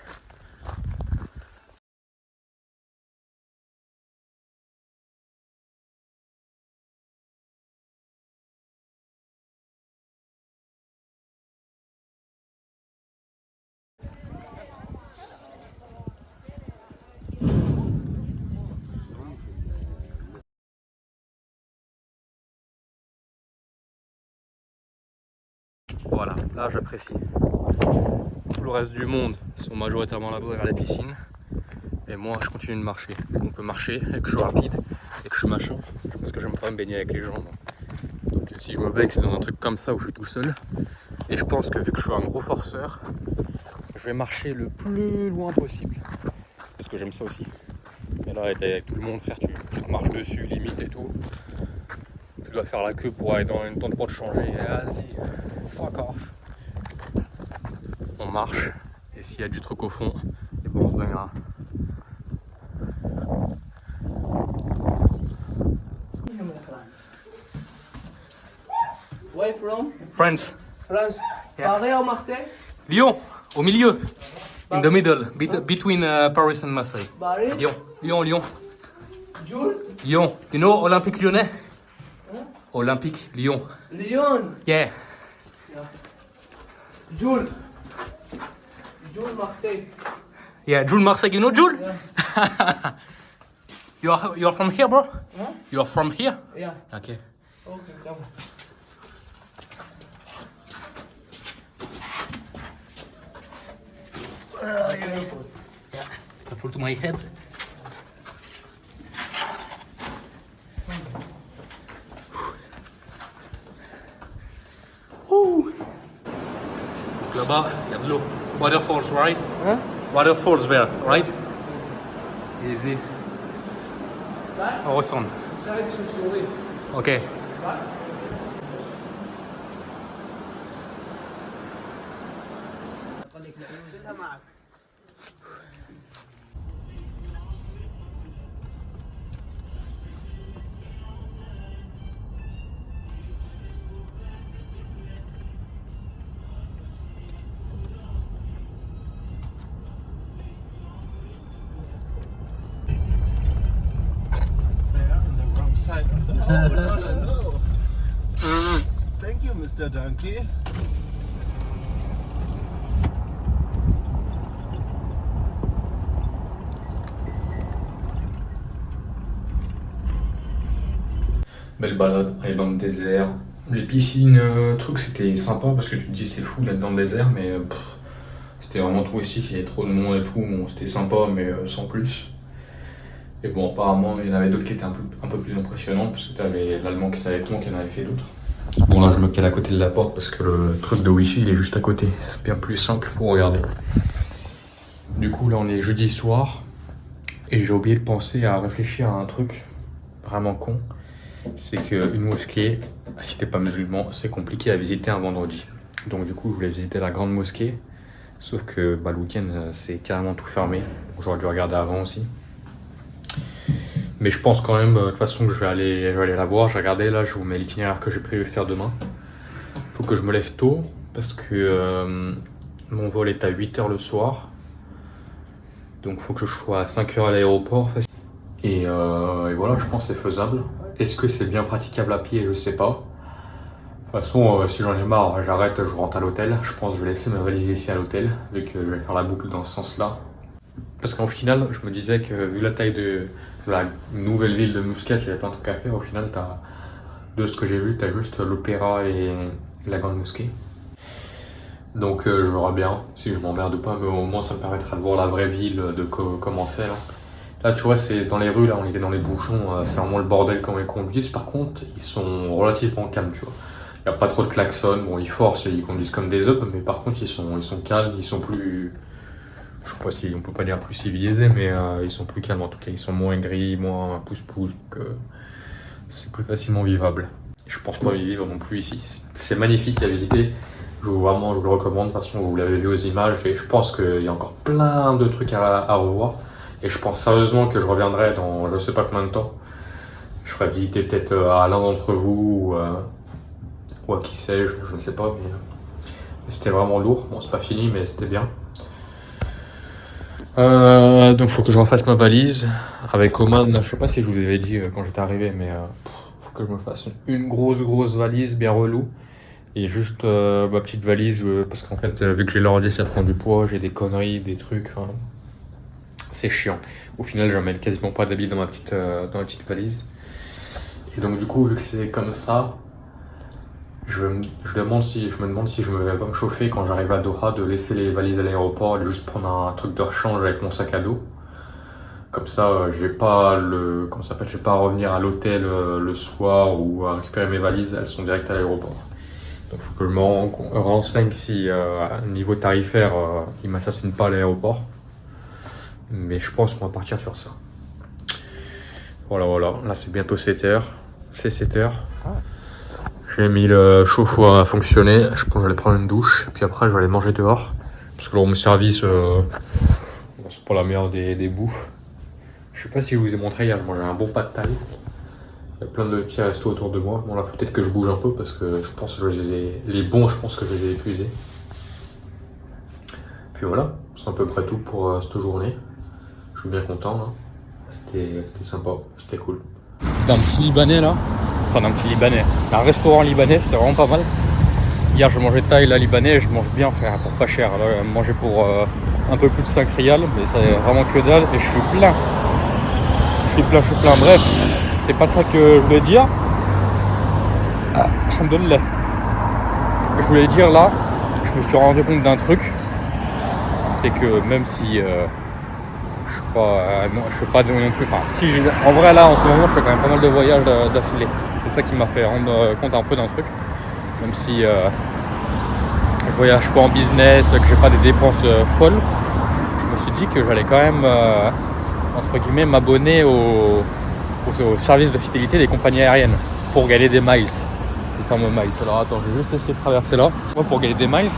Voilà, là j'apprécie. Tout le reste du monde sont majoritairement là-bas vers la piscine. Et moi je continue de marcher. On peut marcher et que je suis rapide et que je suis machin. Parce que j'aime pas me baigner avec les gens. Donc si je me baigne, c'est dans un truc comme ça où je suis tout seul. Et je pense que vu que je suis un gros forceur, je vais marcher le plus loin possible. Parce que j'aime ça aussi. Et là, avec tout le monde, frère, tu marches dessus, limite et tout. Tu dois faire la queue pour aller dans une tente pour te changer. Vas-y, fuck off. On marche. Et s'il y a du truc au fond, et bon, on se baignera. Where from? France, France. Yeah. Paris ou Marseille? Lyon, au milieu. In the middle, between Paris and Marseille. Paris. Lyon, Lyon. Jules. Lyon. You know Olympique Lyonnais? Olympique Lyon. Lyon. Yeah. Jules. Jules Marseille. Yeah, Jules Marseille. You know Jules? Yeah. You're from here, bro? Huh? You're from here? Yeah. Okay. Okay, come on. Careful to my head. Là-bas, il y a de l'eau. Waterfalls, right? Hein? Waterfalls there, right? Easy. Awesome. C'est avec son sourire. Okay. On the wrong side. Oh, no. Thank you, Mr. Donkey. Belle balade, aller dans le désert. Les piscines, trucs, c'était sympa parce que tu te dis c'est fou d'être dans le désert, mais c'était vraiment touristique, il y avait trop de monde et tout. Bon, c'était sympa, mais sans plus. Et bon, apparemment, il y en avait d'autres qui étaient un peu plus impressionnantes parce que tu avais l'allemand qui était avec moi qui en avait fait d'autres. Bon, là, je me cale à côté de la porte parce que le truc de Wi-Fi il est juste à côté. C'est bien plus simple pour regarder. Du coup, là, on est jeudi soir et j'ai oublié de penser à réfléchir à un truc vraiment con. C'est qu'une mosquée, si t'es pas musulman, c'est compliqué à visiter un vendredi. Donc du coup, je voulais visiter la grande mosquée, sauf que le week-end, c'est carrément tout fermé. J'aurais dû regarder avant aussi. Mais je pense quand même, de toute façon, que je vais aller la voir. J'ai regardé, là, je vous mets l'itinéraire que j'ai prévu de faire demain. Faut que je me lève tôt, parce que mon vol est à 8h le soir. Donc faut que je sois à 5h à l'aéroport. Et voilà, je pense que c'est faisable. Est-ce que c'est bien praticable à pied? Je sais pas. De toute façon, si j'en ai marre, j'arrête, je rentre à l'hôtel. Je pense que je vais laisser ma valise ici à l'hôtel, vu que je vais faire la boucle dans ce sens-là. Parce qu'au final, je me disais que vu la taille de la nouvelle ville de Muscat, il y avait plein de trucs à faire. Au final, de ce que j'ai vu, t'as juste l'opéra et la grande mosquée. Donc je verrai bien si je m'emmerde ou pas, mais au moins ça me permettra de voir la vraie ville, de comment c'est là. Là, tu vois, c'est dans les rues, là, on était dans les bouchons, c'est vraiment le bordel quand ils conduisent. Par contre, ils sont relativement calmes, tu vois. Il n'y a pas trop de klaxons, bon, ils forcent, ils conduisent comme des up, mais par contre, ils sont calmes, ils sont plus... Je sais pas si on peut pas dire plus civilisés, mais ils sont plus calmes en tout cas. Ils sont moins gris, moins pouce-pouce, donc c'est plus facilement vivable. Je pense pas y vivre non plus ici. C'est magnifique à visiter. Je vous le recommande. De toute façon, vous l'avez vu aux images, et je pense qu'il y a encore plein de trucs à revoir. Et je pense sérieusement que je reviendrai dans je sais pas combien de temps. Je ferai visiter peut-être à l'un d'entre vous ou à qui sais-je, je ne sais pas. Mais c'était vraiment lourd. Bon, c'est pas fini, mais c'était bien. Donc il faut que je refasse ma valise. Avec Oman, je sais pas si je vous avais dit quand j'étais arrivé, mais faut que je me fasse une grosse valise bien relou. Et juste ma petite valise, parce qu'en fait, vu que j'ai l'ordi, ça prend du poids, j'ai des conneries, des trucs. C'est chiant. Au final, j'emmène quasiment pas d'habits dans ma petite valise. Et donc du coup, vu que c'est comme ça, je me demande si je me vais pas me chauffer quand j'arrive à Doha de laisser les valises à l'aéroport et de juste prendre un truc de rechange avec mon sac à dos. Comme ça, j'ai pas j'ai pas à revenir à l'hôtel le soir ou à récupérer mes valises, elles sont directes à l'aéroport. Donc faut que je me renseigne si niveau tarifaire, ils m'assassinent pas à l'aéroport. Mais je pense qu'on va partir sur ça. Voilà, là c'est bientôt 7h. C'est 7h. J'ai mis le chauffe-eau à fonctionner. Je pense que je vais aller prendre une douche. Puis après je vais aller manger dehors. Parce que le room service, c'est pas la meilleure des bouffes. Je sais pas si je vous ai montré, hier je mangeais un bon pad thai. Il y a plein de petits restos autour de moi. Bon là faut peut-être que je bouge un peu parce que je pense que les bons, je pense que je les ai épuisés. Puis voilà, c'est à peu près tout pour cette journée. Je suis bien content là. C'était sympa, c'était cool. D'un petit Libanais là. Enfin d'un petit Libanais. Un restaurant libanais, c'était vraiment pas mal. Hier je mangeais thaï là libanais et je mange bien frère, pour pas cher. Là je mangeais pour un peu plus de 5 rials, mais c'est vraiment que dalle et je suis plein. Je suis plein. Bref, c'est pas ça que je voulais dire. Alhamdoulilah. Je voulais dire là, je me suis rendu compte d'un truc. c'est que même si je fais pas non plus. Enfin, si en vrai là en ce moment je fais quand même pas mal de voyages d'affilée. C'est ça qui m'a fait rendre compte un peu d'un truc. Même si je voyage pas en business, que j'ai pas des dépenses folles, je me suis dit que j'allais quand même entre guillemets m'abonner au service de fidélité des compagnies aériennes pour gagner des miles. Ces fameux miles. Alors attends, je vais juste essayer de traverser là. Moi pour gagner des miles.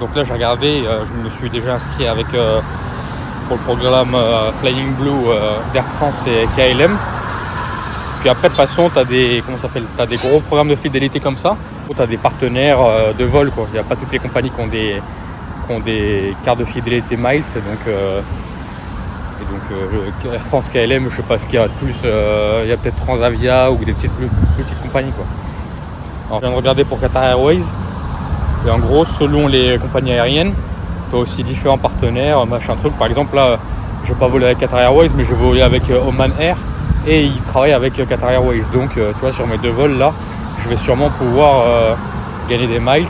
Donc là j'ai regardé, je me suis déjà inscrit avec pour le programme Flying Blue d'Air France et KLM. Puis après de toute façon tu as des gros programmes de fidélité comme ça, où tu as des partenaires de vol quoi. Il n'y a pas toutes les compagnies qui ont des cartes de fidélité miles et donc Air France KLM, je sais pas ce qu'il y a de plus, il y a peut-être Transavia ou des plus petites compagnies quoi. Alors, je viens de regarder pour Qatar Airways et en gros selon les compagnies aériennes tu as aussi différents partenaires, machin truc. Par exemple là je vais pas voler avec Qatar Airways mais je vais voler avec Oman Air et ils travaillent avec Qatar Airways, donc tu vois sur mes 2 vols là je vais sûrement pouvoir gagner des miles.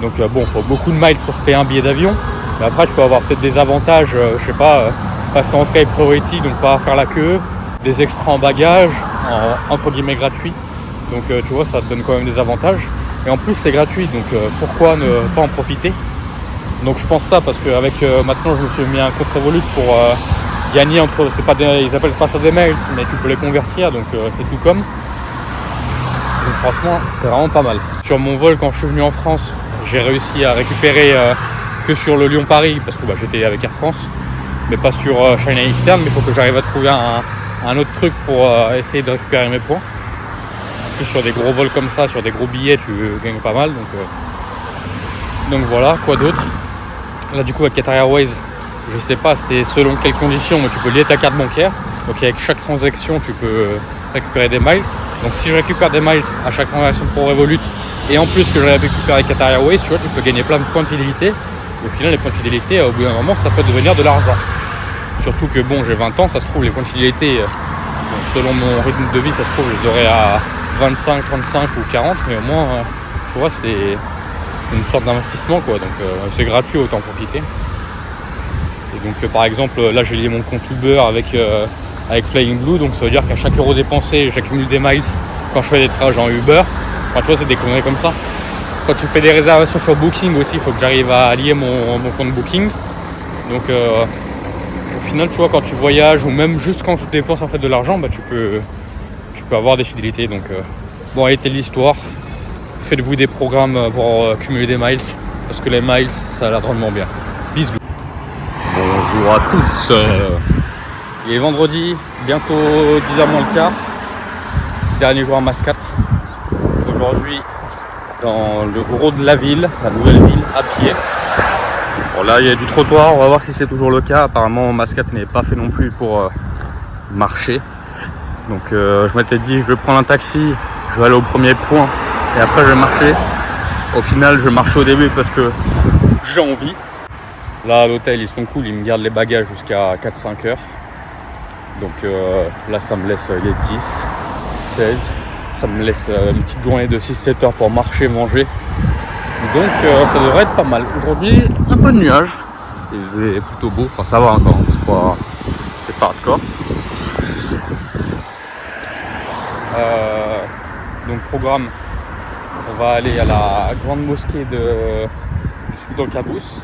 Donc bon, il faut beaucoup de miles pour se payer un billet d'avion, mais après je peux avoir peut-être des avantages, je sais pas, passer en Sky Priority, donc pas faire la queue, des extras en bagages, entre guillemets gratuits, donc tu vois ça te donne quand même des avantages, et en plus c'est gratuit, donc pourquoi ne pas en profiter. Donc je pense ça parce qu'avec maintenant je me suis mis un compte Revolut pour gagner entre, ils appellent pas ça des miles, mais tu peux les convertir, donc c'est tout comme. Donc franchement c'est vraiment pas mal. Sur mon vol quand je suis venu en France, j'ai réussi à récupérer que sur le Lyon-Paris parce que j'étais avec Air France, mais pas sur China Eastern, mais il faut que j'arrive à trouver un autre truc pour essayer de récupérer mes points. En plus sur des gros vols comme ça, sur des gros billets, tu gagnes pas mal, donc voilà. Quoi d'autre? Là du coup avec Qatar Airways, je sais pas c'est selon quelles conditions, mais tu peux lier ta carte bancaire, donc avec chaque transaction tu peux récupérer des miles. Donc si je récupère des miles à chaque transaction pour Revolut, et en plus que je récupère avec Qatar Airways, tu vois, tu peux gagner plein de points de fidélité. Et au final les points de fidélité, au bout d'un moment ça peut devenir de l'argent. Surtout que bon, j'ai 20 ans, ça se trouve les points de fidélité, selon mon rythme de vie, ça se trouve je les aurai à 25, 35 ou 40, mais au moins tu vois c'est une sorte d'investissement quoi, donc c'est gratuit, autant profiter. Et donc par exemple là j'ai lié mon compte Uber avec Flying Blue, donc ça veut dire qu'à chaque euro dépensé j'accumule des miles quand je fais des trajets en Uber. Enfin, tu vois, c'est des conneries comme ça. Quand tu fais des réservations sur Booking aussi, il faut que j'arrive à lier mon compte Booking. Donc au final tu vois, quand tu voyages ou même juste quand tu dépenses en fait de l'argent, tu peux avoir des fidélités. Donc bon, arrêtez l'histoire, faites-vous des programmes pour cumuler des miles, parce que les miles ça a l'air drôlement bien. Bisous. Bonjour à tous, il est vendredi, bientôt 10h moins le quart, dernier jour à Mascate. Aujourd'hui dans le gros de la ville, la nouvelle ville, à pied. Bon là il y a du trottoir, on va voir si c'est toujours le cas. Apparemment Mascate n'est pas fait non plus pour marcher. Donc je m'étais dit je vais prendre un taxi, je vais aller au premier point et après je vais marcher. Au final je marche au début parce que j'ai envie. Là à l'hôtel ils sont cool, ils me gardent les bagages jusqu'à 4-5 heures. Donc là ça me laisse les 10, 16. Ça me laisse une petite journée de 6-7 heures pour marcher, manger. Donc ça devrait être pas mal. Aujourd'hui, un peu de nuages. Il faisait plutôt beau. Enfin ça va encore, c'est pas hardcore. Donc programme, on va aller à la grande mosquée du Sultan Qaboos.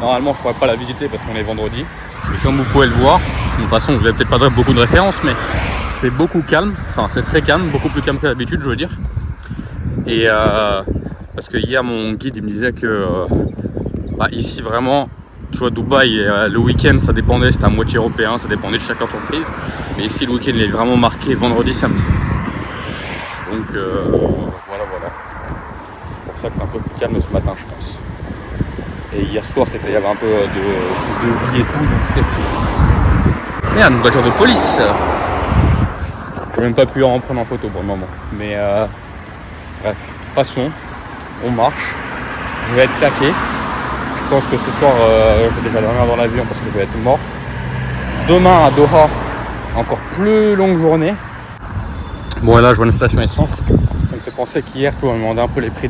Normalement je pourrais pas la visiter parce qu'on est vendredi. Et comme vous pouvez le voir, de toute façon vous n'avez peut-être pas beaucoup de références, mais c'est beaucoup calme, enfin c'est très calme, beaucoup plus calme que d'habitude je veux dire. Et parce que hier mon guide il me disait que ici vraiment, tu vois Dubaï, le week-end ça dépendait, c'était à moitié européen, ça dépendait de chaque entreprise. Mais ici le week-end il est vraiment marqué vendredi, samedi. Donc voilà. C'est pour ça que c'est un peu plus calme ce matin je pense. Et hier soir il y avait un peu de vie et tout, donc c'était sûr. Merde, une voiture de police. J'ai même pas pu en prendre en photo pour le moment. Mais bref, passons, on marche. Je vais être claqué. Je pense que ce soir, je vais déjà dormir dans l'avion parce que je vais être mort. Demain à Doha, encore plus longue journée. Bon, et là je vois une station essence. Ça me fait penser qu'hier, tu vois, on me demandait un peu les prix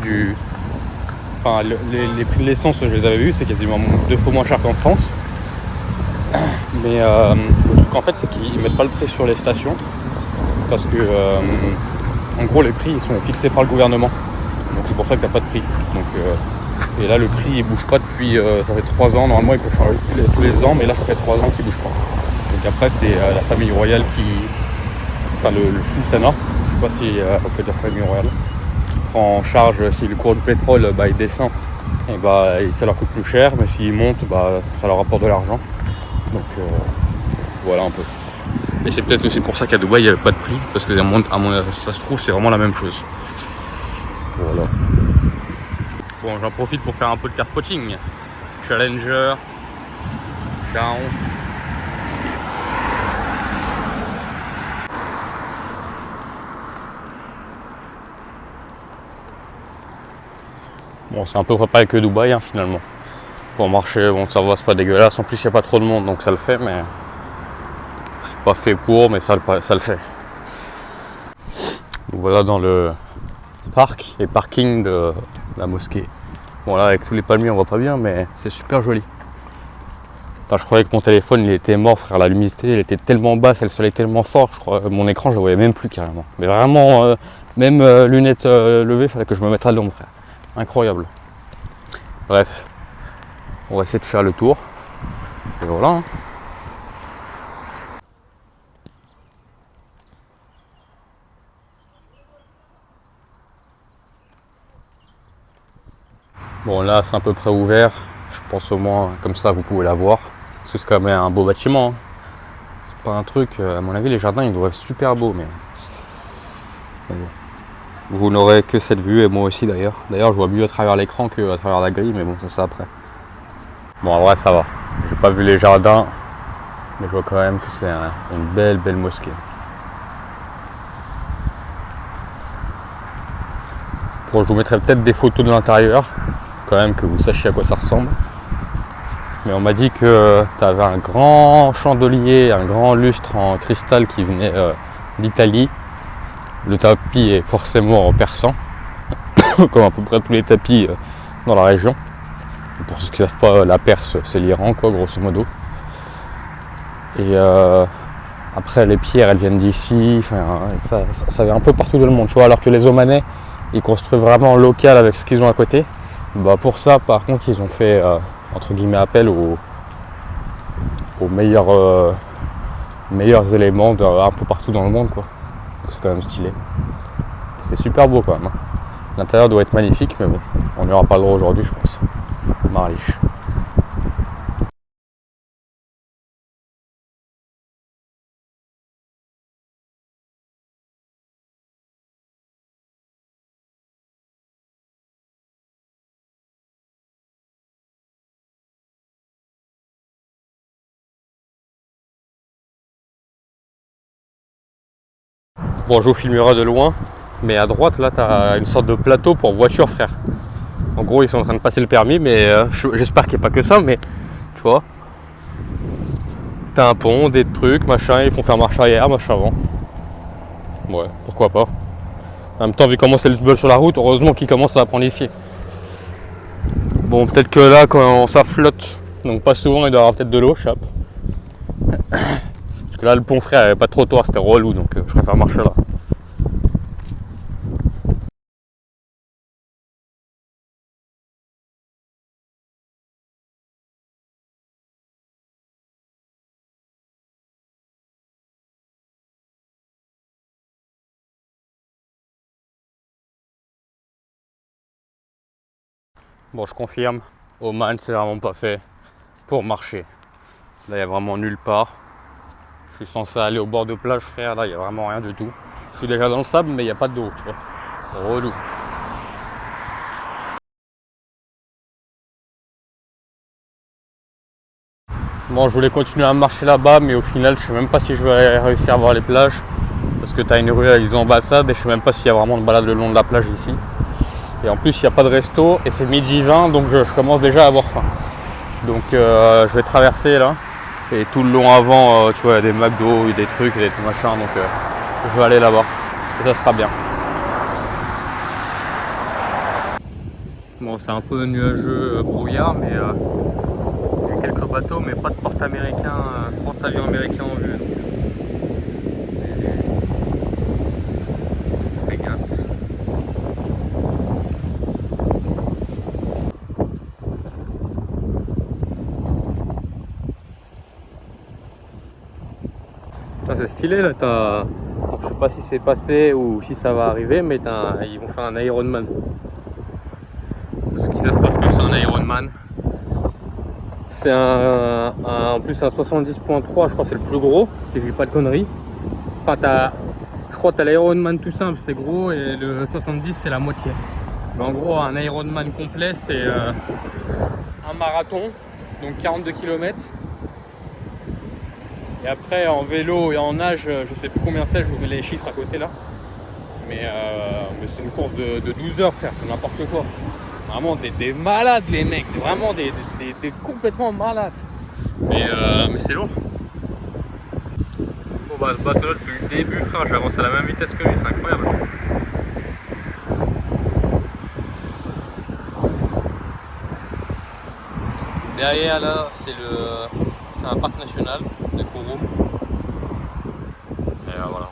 enfin les prix de l'essence, je les avais vus, c'est quasiment 2 fois moins cher qu'en France. Mais le truc en fait, c'est qu'ils mettent pas le prix sur les stations parce que en gros les prix ils sont fixés par le gouvernement. Donc c'est pour ça que t'as pas de prix. Donc, et là le prix il bouge pas depuis ça fait 3 ans. Normalement il peut changer tous les ans, mais là ça fait 3 ans qu'il bouge pas. Donc après c'est la famille royale enfin le sultanat, je sais pas si on peut dire famille royale, qui prend en charge si le cours du pétrole il descend, et ça leur coûte plus cher, mais s'il monte ça leur rapporte de l'argent. Donc voilà un peu. Et c'est peut-être aussi pour ça qu'à Dubaï il n'y avait pas de prix, parce que ça se trouve c'est vraiment la même chose. Voilà. Bon, j'en profite pour faire un peu de car spotting. Challenger, down. Bon, c'est un peu pareil que Dubaï finalement. Pour marcher, bon ça va, c'est pas dégueulasse. En plus il n'y a pas trop de monde donc ça le fait, mais c'est pas fait pour, mais ça le fait. Voilà dans le parc et parking de la mosquée. Bon là avec tous les palmiers on voit pas bien, mais c'est super joli. Enfin, je croyais que mon téléphone il était mort frère, la luminosité elle était tellement basse et le soleil tellement fort, je crois mon écran je le voyais même plus carrément. Mais vraiment même lunettes levées, fallait que je me mette à l'ombre frère. Incroyable. Bref, on va essayer de faire le tour. Et voilà. Bon là c'est à peu près ouvert. Je pense au moins comme ça vous pouvez la voir. Parce que c'est quand même un beau bâtiment. C'est pas un truc, à mon avis les jardins ils doivent être super beaux, mais vous n'aurez que cette vue et moi aussi d'ailleurs. D'ailleurs je vois mieux à travers l'écran qu'à travers la grille, mais bon ça c'est après. Bon en vrai ça va. J'ai pas vu les jardins, mais je vois quand même que c'est une belle mosquée. Bon, je vous mettrai peut-être des photos de l'intérieur, quand même que vous sachiez à quoi ça ressemble. Mais on m'a dit que tu avais un grand chandelier, un grand lustre en cristal qui venait d'Italie. Le tapis est forcément en persan, comme à peu près tous les tapis dans la région. Pour ceux qui ne savent pas, la Perse c'est l'Iran quoi, grosso modo. Et après les pierres elles viennent d'ici, ça vient un peu partout dans le monde, tu vois, alors que les Omanais ils construisent vraiment local avec ce qu'ils ont à côté. Pour ça par contre ils ont fait entre guillemets appel aux meilleurs éléments un peu partout dans le monde quoi. C'est quand même stylé. C'est super beau quand même. L'intérieur doit être magnifique, mais bon, on n'y aura pas le droit aujourd'hui je pense. Marliche. Bon, je vous filmerai de loin, mais à droite là t'as une sorte de plateau pour voiture frère. En gros ils sont en train de passer le permis, mais j'espère qu'il n'y a pas que ça, mais tu vois. T'as un pont, des trucs, machin, ils font faire marche arrière, marche avant. Ouais, pourquoi pas. En même temps vu comment c'est le bol sur la route, heureusement qu'ils commencent à apprendre ici. Bon peut-être que là quand ça flotte, donc pas souvent il doit y avoir peut-être de l'eau, chape. Parce que là le pont frère il n'y avait pas de trottoir, c'était relou, donc je préfère marcher là. Bon, je confirme, Oman c'est vraiment pas fait pour marcher. Là il n'y a vraiment nulle part. Je suis censé aller au bord de plage frère, là il n'y a vraiment rien du tout. Je suis déjà dans le sable mais il n'y a pas d'eau, tu vois. Relou. Bon, je voulais continuer à marcher là-bas, mais au final je sais même pas si je vais réussir à voir les plages. Parce que tu as une rue avec des ambassades et je sais même pas s'il y a vraiment de balade le long de la plage ici. Et en plus il n'y a pas de resto et c'est midi 20, donc je commence déjà à avoir faim. Donc je vais traverser là. Et tout le long avant, tu vois, il y a des McDo, il y a des trucs, il y a des machins, donc je vais aller là-bas. Et ça sera bien. Bon, c'est un peu nuageux, brouillard, mais il y a quelques bateaux, mais pas de porte-avions américain en vue. Donc. Regarde. C'est stylé là, t'as. Je sais pas si c'est passé ou si ça va arriver, mais ils vont faire un Ironman. Pour ceux qui savent pas ce que c'est un Ironman, c'est en plus un 70.3, je crois que c'est le plus gros, si je dis pas de conneries. Enfin, je crois que t'as l'Ironman tout simple, c'est gros, et le 70 c'est la moitié. Mais en gros, un Ironman complet, c'est un marathon, donc 42 km. Et après, en vélo et en nage, je sais plus combien c'est, je vous mets les chiffres à côté là. Mais c'est une course de 12 heures, frère, c'est n'importe quoi. Vraiment des malades, les mecs, vraiment des complètement malades. Mais c'est lourd. Bon, bah, ce bateau là, depuis le début, frère, j'avance à la même vitesse que lui, c'est incroyable. Derrière là, c'est un parc national de Kourou. Et voilà.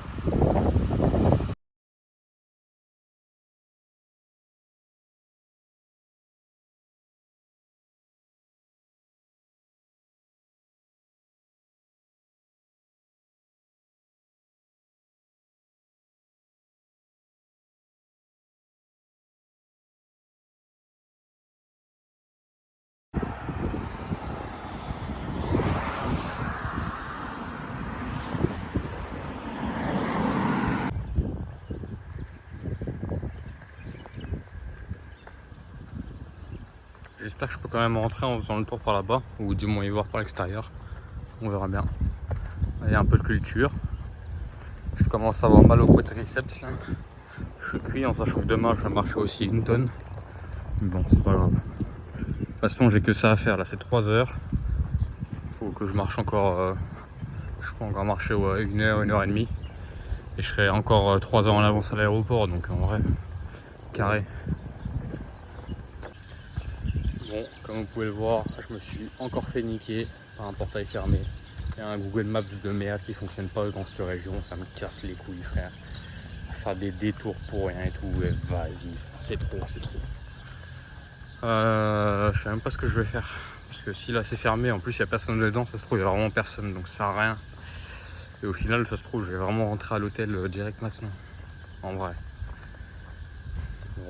J'espère que je peux quand même rentrer en faisant le tour par là-bas, ou du moins y voir par l'extérieur. On verra bien. Il y a un peu de culture. Je commence à avoir mal au quadriceps là. Je suis cuit en sachant que demain je vais marcher aussi 1 tonne. Mais bon, c'est pas grave. De toute façon, j'ai que ça à faire là, c'est 3 heures. Faut que je marche encore. Je peux encore marcher 1 heure, 1 heure et demie. Et je serai encore 3 heures en avance à l'aéroport, donc en vrai, carré. Bon, comme vous pouvez le voir, je me suis encore fait niquer par un portail fermé. Il y a un Google Maps de merde qui fonctionne pas dans cette région, ça me casse les couilles, frère. Faire des détours pour rien et tout, et vas-y, c'est trop, c'est trop. Je sais même pas ce que je vais faire. Parce que si là c'est fermé, en plus il n'y a personne dedans, ça se trouve il y a vraiment personne, donc ça sert à rien. Et au final, ça se trouve, je vais vraiment rentrer à l'hôtel direct maintenant. En vrai.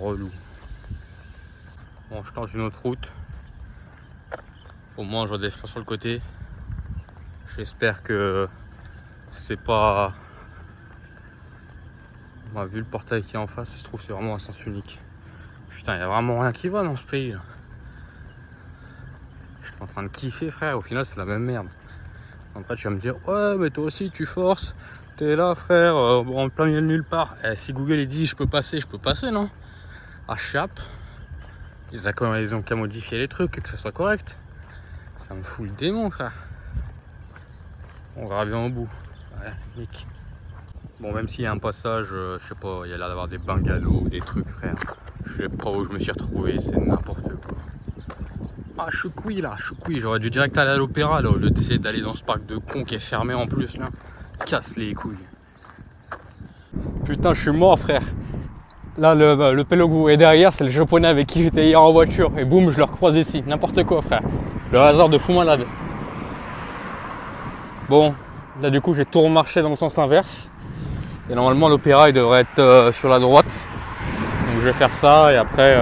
Relou. Bon, je tente une autre route. Au moins, je vois des fleurs sur le côté. J'espère que c'est pas. On a vu le portail qui est en face, ça se trouve, c'est vraiment un sens unique. Putain, il n'y a vraiment rien qui va dans ce pays là. Je suis en train de kiffer, frère. Au final, c'est la même merde. En fait, tu vas me dire, ouais, mais toi aussi, tu forces. T'es là, frère, en plein milieu de nulle part. Si Google il dit, je peux passer, non? Ah, chape. Ils ont qu'à modifier les trucs et que ça soit correct. Ça me fout le démon, frère. On verra bien au bout. Ouais, nique. Bon, même s'il y a un passage, je sais pas, il y a l'air d'avoir des bungalows, des trucs, frère. Je sais pas où je me suis retrouvé, c'est n'importe quoi. Ah, je suis couille là, j'aurais dû direct aller à l'opéra là, au lieu d'essayer d'aller dans ce parc de cons qui est fermé en plus là. Casse les couilles. Putain, je suis mort, frère. Là, le Pelogou est derrière, c'est le japonais avec qui j'étais hier en voiture. Et boum, je le recroise ici. N'importe quoi, frère. Le hasard de fou malade. Bon, là du coup, j'ai tout remarché dans le sens inverse. Et normalement, l'opéra, il devrait être sur la droite. Donc je vais faire ça et après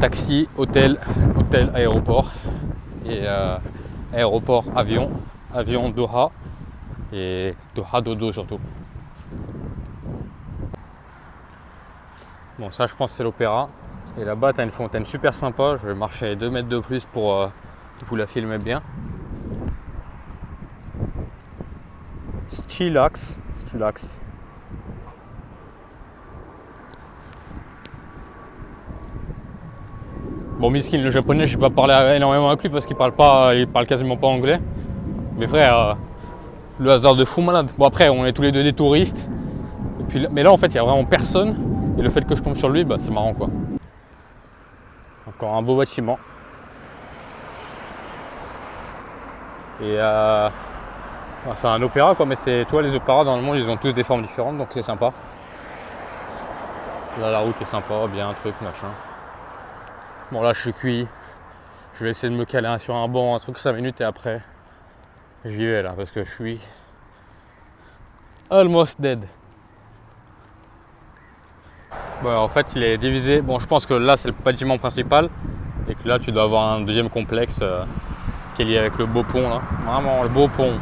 taxi, hôtel, aéroport. Et aéroport, avion Doha. Et Doha dodo surtout. Bon, ça je pense que c'est l'opéra. Et là-bas t'as une fontaine super sympa. Je vais marcher 2 mètres de plus pour vous la filmer bien. Stilax. Bon, Miskin, le japonais, j'ai pas parlé énormément avec lui parce qu'il parle quasiment pas anglais. Mais frère, le hasard de fou malade. Bon, après, on est tous les deux des touristes. Et puis, mais là, en fait, il y a vraiment personne. Et le fait que je tombe sur lui, bah, c'est marrant quoi. Encore un beau bâtiment. Et c'est un opéra quoi, mais c'est, toi les opéras dans le monde ils ont tous des formes différentes donc c'est sympa. Là la route est sympa, bien un truc, machin. Bon là je suis cuit. Je vais essayer de me caler sur un banc, un truc 5 minutes et après j'y vais là parce que je suis almost dead. Bon, en fait il est divisé. Bon je pense que là c'est le bâtiment principal et que là tu dois avoir un deuxième complexe qui est lié avec le beau pont là. Vraiment le beau pont.